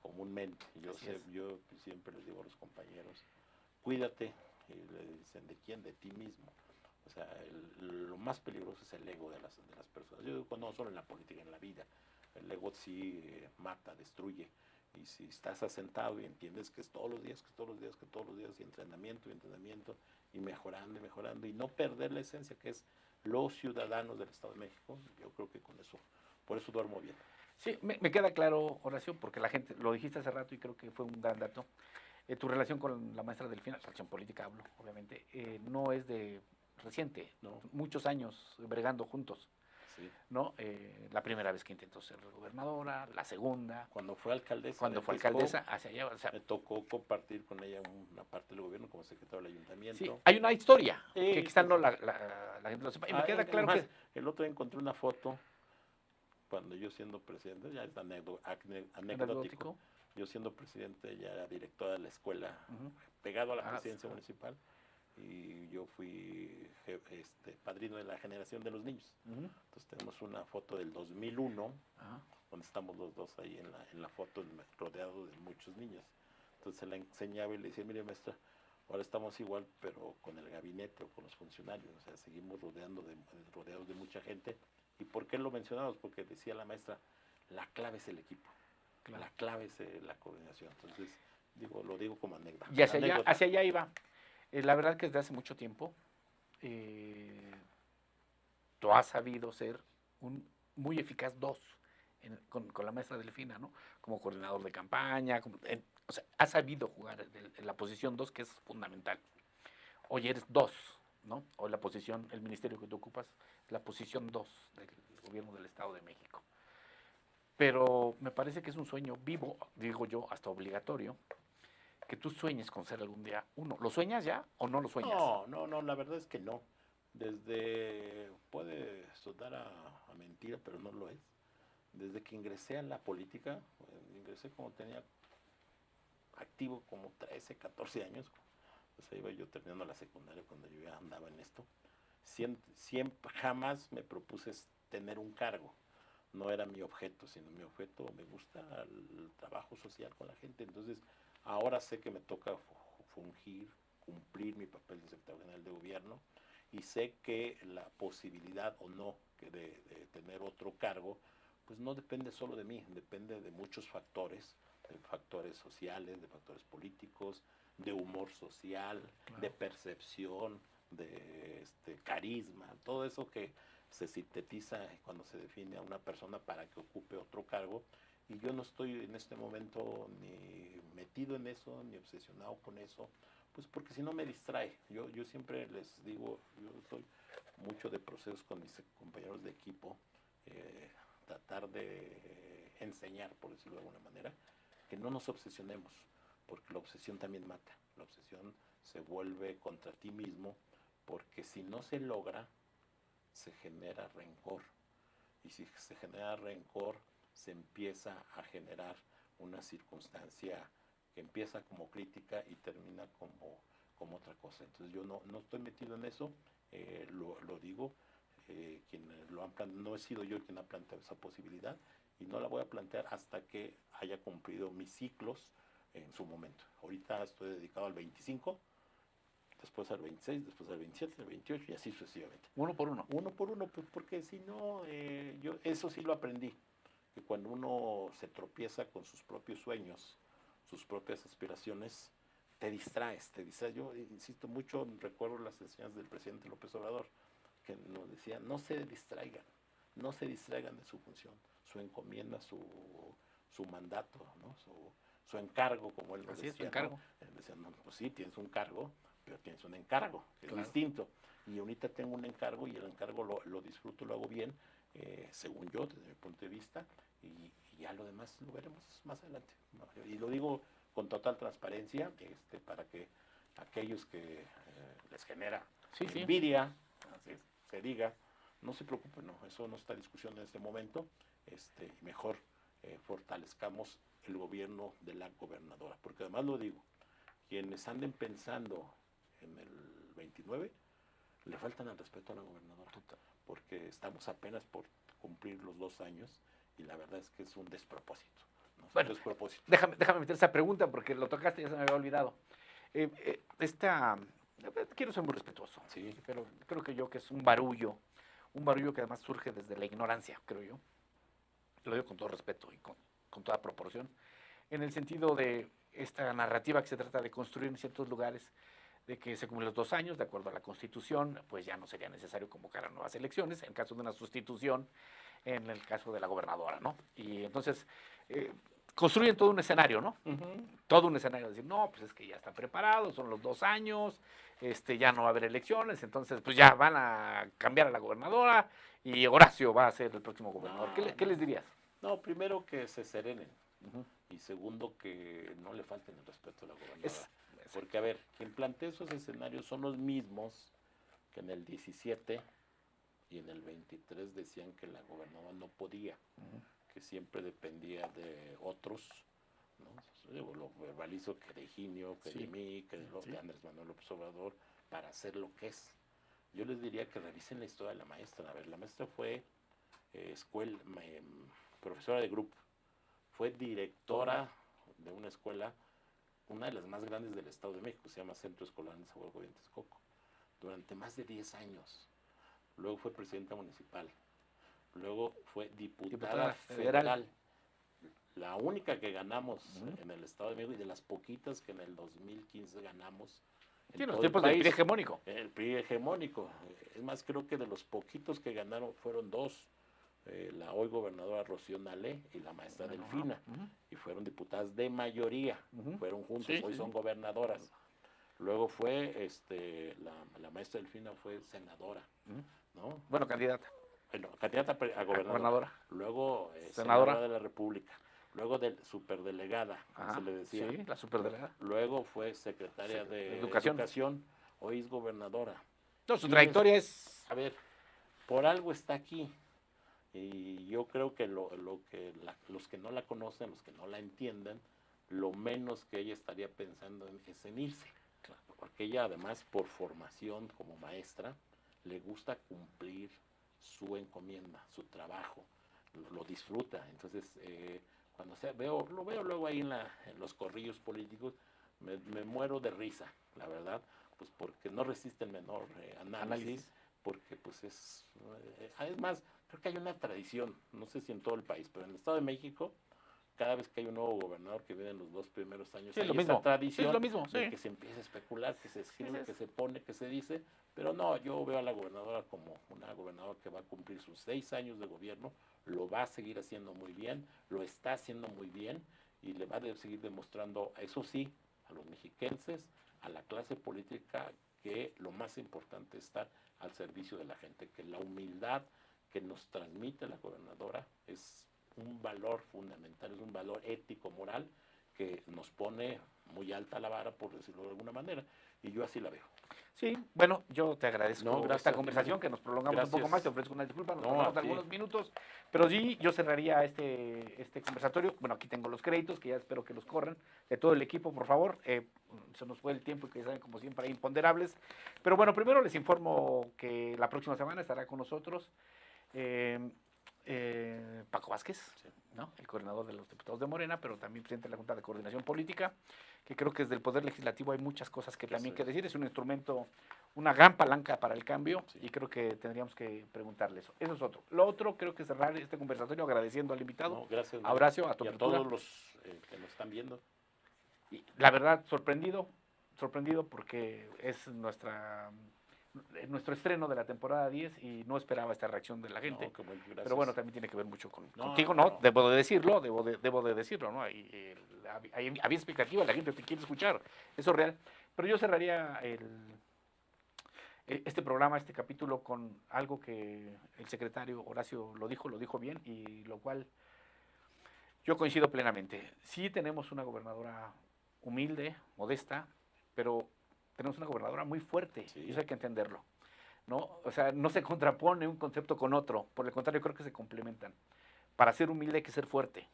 comúnmente. Yo siempre les digo a los compañeros, cuídate, y le dicen, ¿de quién? De ti mismo. O sea, lo más peligroso es el ego de las personas. Yo digo, no solo en la política, en la vida. El ego sí mata, destruye. Y si estás asentado y entiendes que es todos los días, y entrenamiento, y mejorando, y no perder la esencia que es los ciudadanos del Estado de México, yo creo que con eso, por eso duermo bien. Sí, me queda claro, Horacio, porque la gente, lo dijiste hace rato y creo que fue un gran dato, tu relación con la maestra Delfina, relación política hablo, obviamente, no es de reciente, No. Muchos años bregando juntos, Sí. ¿no? La primera vez que intentó ser gobernadora, la segunda, Cuando fue alcaldesa, cuando de fue Texcoco, alcaldesa, hacia allá, o sea, me tocó compartir con ella una parte del gobierno como secretario del ayuntamiento. sí, hay una historia, Sí, que quizás sí, no sí. la gente lo sepa, y me queda claro Además, que... el otro día encontré una foto cuando yo siendo presidente, ya es anecdótico, yo siendo presidente ya era directora de la escuela, pegado a la presidencia municipal, y yo fui padrino de la generación de los niños. Entonces tenemos una foto del 2001, donde estamos los dos ahí en la foto, rodeados de muchos niños. Entonces se la enseñaba y le decía, mire maestra, ahora estamos igual, pero con el gabinete o con los funcionarios, o sea, seguimos rodeados de mucha gente. ¿Y por qué lo mencionamos? Porque decía la maestra, la clave es el equipo, claro. La clave es la coordinación. Entonces, lo digo como anécdota. Y hacia allá iba. La verdad que desde hace mucho tiempo tú has sabido ser un muy eficaz con la maestra Delfina, ¿no? Como coordinador de campaña, o sea, has sabido jugar en la posición 2, que es fundamental. Hoy eres 2, ¿no? O la posición, el ministerio que tú ocupas, la posición 2 del gobierno del Estado de México. Pero me parece que es un sueño vivo, digo yo, hasta obligatorio, que tú sueñes con ser algún día uno. ¿Lo sueñas ya o no lo sueñas? No, la verdad es que no. Puede sonar a mentira, pero no lo es. Desde que ingresé a la política, ingresé como tenía activo como 13, 14 años, o sea, iba yo terminando la secundaria cuando yo ya andaba en esto. Siempre, jamás me propuse tener un cargo. No era mi objeto, sino mi objeto, me gusta el trabajo social con la gente. Entonces, ahora sé que me toca cumplir mi papel de secretario general de gobierno, y sé que la posibilidad o no de tener otro cargo, pues no depende solo de mí, depende de muchos factores, de factores sociales, de factores políticos, de humor social, claro, de percepción, de carisma, todo eso que se sintetiza cuando se define a una persona para que ocupe otro cargo. Y yo no estoy en este momento ni metido en eso, ni obsesionado con eso, pues porque si no me distrae. Yo siempre les digo, yo soy mucho de procesos con mis compañeros de equipo, tratar de enseñar, por decirlo de alguna manera, que no nos obsesionemos, porque la obsesión también mata. La obsesión se vuelve contra ti mismo, porque si no se logra, se genera rencor. Y si se genera rencor, se empieza a generar una circunstancia que empieza como crítica y termina como otra cosa. Entonces yo no estoy metido en eso, lo digo, no he sido yo quien ha planteado esa posibilidad, y no la voy a plantear hasta que haya cumplido mis ciclos en su momento. Ahorita estoy dedicado al 25, después al 26, después al 27, al 28 y así sucesivamente. Uno por uno. Uno por uno, Pues porque si no, yo eso sí lo aprendí, que cuando uno se tropieza con sus propios sueños, sus propias aspiraciones, te distraes, te distraes. Yo insisto mucho, recuerdo las enseñanzas del presidente López Obrador, que nos decía, no se distraigan, no se distraigan de su función, su encomienda, su mandato, ¿no? Su encargo, como él nos Así decía. es, tu encargo. ¿No? Él decía, no, pues sí, tienes un cargo, pero tienes un encargo, que Claro. es distinto. Y ahorita tengo un encargo y el encargo lo disfruto, lo hago bien, según yo, desde mi punto de vista, y ya lo demás lo veremos más adelante, ¿no? Y lo digo con total transparencia, para que aquellos que les genera Sí, sí. envidia, se diga, no se preocupen, no, eso no está en discusión en este momento, mejor fortalezcamos el gobierno de la gobernadora, porque además lo digo, quienes anden pensando en el 29, le faltan al respeto a la gobernadora, porque estamos apenas por cumplir los 2 años y la verdad es que es un despropósito. ¿No? Es Bueno, un despropósito. Déjame meter esa pregunta porque lo tocaste y ya se me había olvidado. Quiero ser muy respetuoso, Sí. pero creo que es un barullo que además surge desde la ignorancia, creo yo. Lo digo con todo respeto y con toda proporción, en el sentido de esta narrativa que se trata de construir en ciertos lugares, de que se cumplen los 2 años, de acuerdo a la Constitución, pues ya no sería necesario convocar a nuevas elecciones, en caso de una sustitución, en el caso de la gobernadora, ¿no? Y entonces construyen todo un escenario, ¿no? Todo un escenario, decir, no, pues es que ya está preparado, son los 2 años, ya no va a haber elecciones, entonces pues ya van a cambiar a la gobernadora y Horacio va a ser el próximo gobernador. ¿Qué les dirías? No, primero que se serenen. Y segundo, que no le falten el respeto a la gobernadora. Porque, a ver, quien plantea esos escenarios son los mismos que en el 17 y en el 23 decían que la gobernadora no podía, que siempre dependía de otros, ¿no? Yo lo verbalizo, que de Higinio, que de mí, que de Andrés Manuel López Obrador, para hacer lo que es. Yo les diría que revisen la historia de la maestra. A ver, la maestra fue profesora de grupo, fue directora de una escuela, una de las más grandes del Estado de México, se llama Centro Escolar Nezahualcóyotl de Texcoco, durante más de 10 años. Luego fue presidenta municipal, luego fue diputada federal, la única que ganamos en el Estado de México y de las poquitas que en el 2015 ganamos. Sí, en los tiempos del PRI hegemónico. El PRI hegemónico. Es más, creo que de los poquitos que ganaron fueron 2. La hoy gobernadora Rocío Nale y la maestra Delfina, y fueron diputadas de mayoría, fueron juntos, hoy son gobernadoras. Luego fue, la maestra Delfina fue senadora, ¿no? Bueno, candidata. Bueno, candidata a gobernadora. Luego senadora de la República. Luego superdelegada, como se le decía. Sí, la superdelegada. Luego fue secretaria de Educación. Hoy es gobernadora. No, su trayectoria es... A ver, por algo está aquí. Y yo creo que los que no la conocen, los que no la entienden, lo menos que ella estaría pensando es en irse. Claro. Porque ella además, por formación como maestra, le gusta cumplir su encomienda, su trabajo, lo disfruta. Entonces, cuando lo veo luego ahí en los corrillos políticos, me muero de risa, la verdad, pues porque no resiste el menor análisis, porque pues es más, creo que hay una tradición, no sé si en todo el país, pero en el Estado de México, cada vez que hay un nuevo gobernador que viene en los 2 primeros años, hay esa tradición de que se empieza a especular, que se escribe, que se pone, que se dice, pero no, yo veo a la gobernadora como una gobernadora que va a cumplir sus 6 años de gobierno, lo va a seguir haciendo muy bien, lo está haciendo muy bien, y le va a seguir demostrando, eso sí, a los mexiquenses, a la clase política, que lo más importante es estar al servicio de la gente, que la humildad que nos transmite la gobernadora es un valor fundamental, es un valor ético, moral, que nos pone muy alta la vara, por decirlo de alguna manera, y yo así la veo. Sí, bueno, yo te agradezco esta conversación, que nos prolongamos un poco más, te ofrezco una disculpa, nos pasamos algunos minutos, pero sí, yo cerraría este conversatorio. Bueno, aquí tengo los créditos, que ya espero que los corran, de todo el equipo, por favor. Se nos fue el tiempo y que saben, como siempre, hay imponderables, pero bueno, primero les informo que la próxima semana estará con nosotros Paco Vázquez, Sí. ¿no? El coordinador de los diputados de Morena, pero también presidente de la Junta de Coordinación Política, que creo que desde el Poder Legislativo hay muchas cosas que también que decir. Es un instrumento, una gran palanca para el cambio, Sí. y creo que tendríamos que preguntarle eso. Eso es otro. Lo otro, creo que cerrar este conversatorio agradeciendo al invitado, No, gracias, a Horacio, a tu y a apertura. todos los que nos están viendo. Y la verdad, sorprendido porque es nuestro estreno de la temporada 10 y no esperaba esta reacción de la gente. No, qué bueno, gracias. Pero bueno, también tiene que ver mucho contigo, no, ¿no? no. Debo de decirlo, ¿no? Había expectativa, la gente te quiere escuchar, eso es real. Pero yo cerraría este programa, este capítulo, con algo que el secretario Horacio lo dijo bien, y lo cual yo coincido plenamente. Sí tenemos una gobernadora humilde, modesta, pero tenemos una gobernadora muy fuerte, Sí. y eso hay que entenderlo, ¿no? O sea, no se contrapone un concepto con otro, por el contrario, creo que se complementan. Para ser humilde hay que ser fuerte,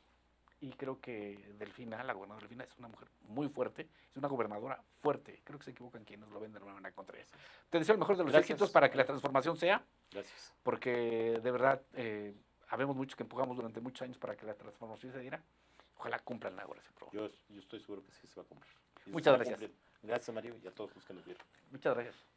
y creo que Delfina, la gobernadora Delfina, es una mujer muy fuerte, es una gobernadora fuerte. Creo que se equivocan quienes lo ven de alguna manera contra ella. Te deseo el mejor de los Gracias. éxitos para que la transformación sea, Gracias. porque de verdad habemos muchos que empujamos durante muchos años para que la transformación se diera. Ojalá cumplan ahora ese programa. Yo estoy seguro que sí se va a cumplir. Y se Muchas va a gracias. cumplir. Gracias, Mario, y a todos los que nos vieron. Muchas gracias.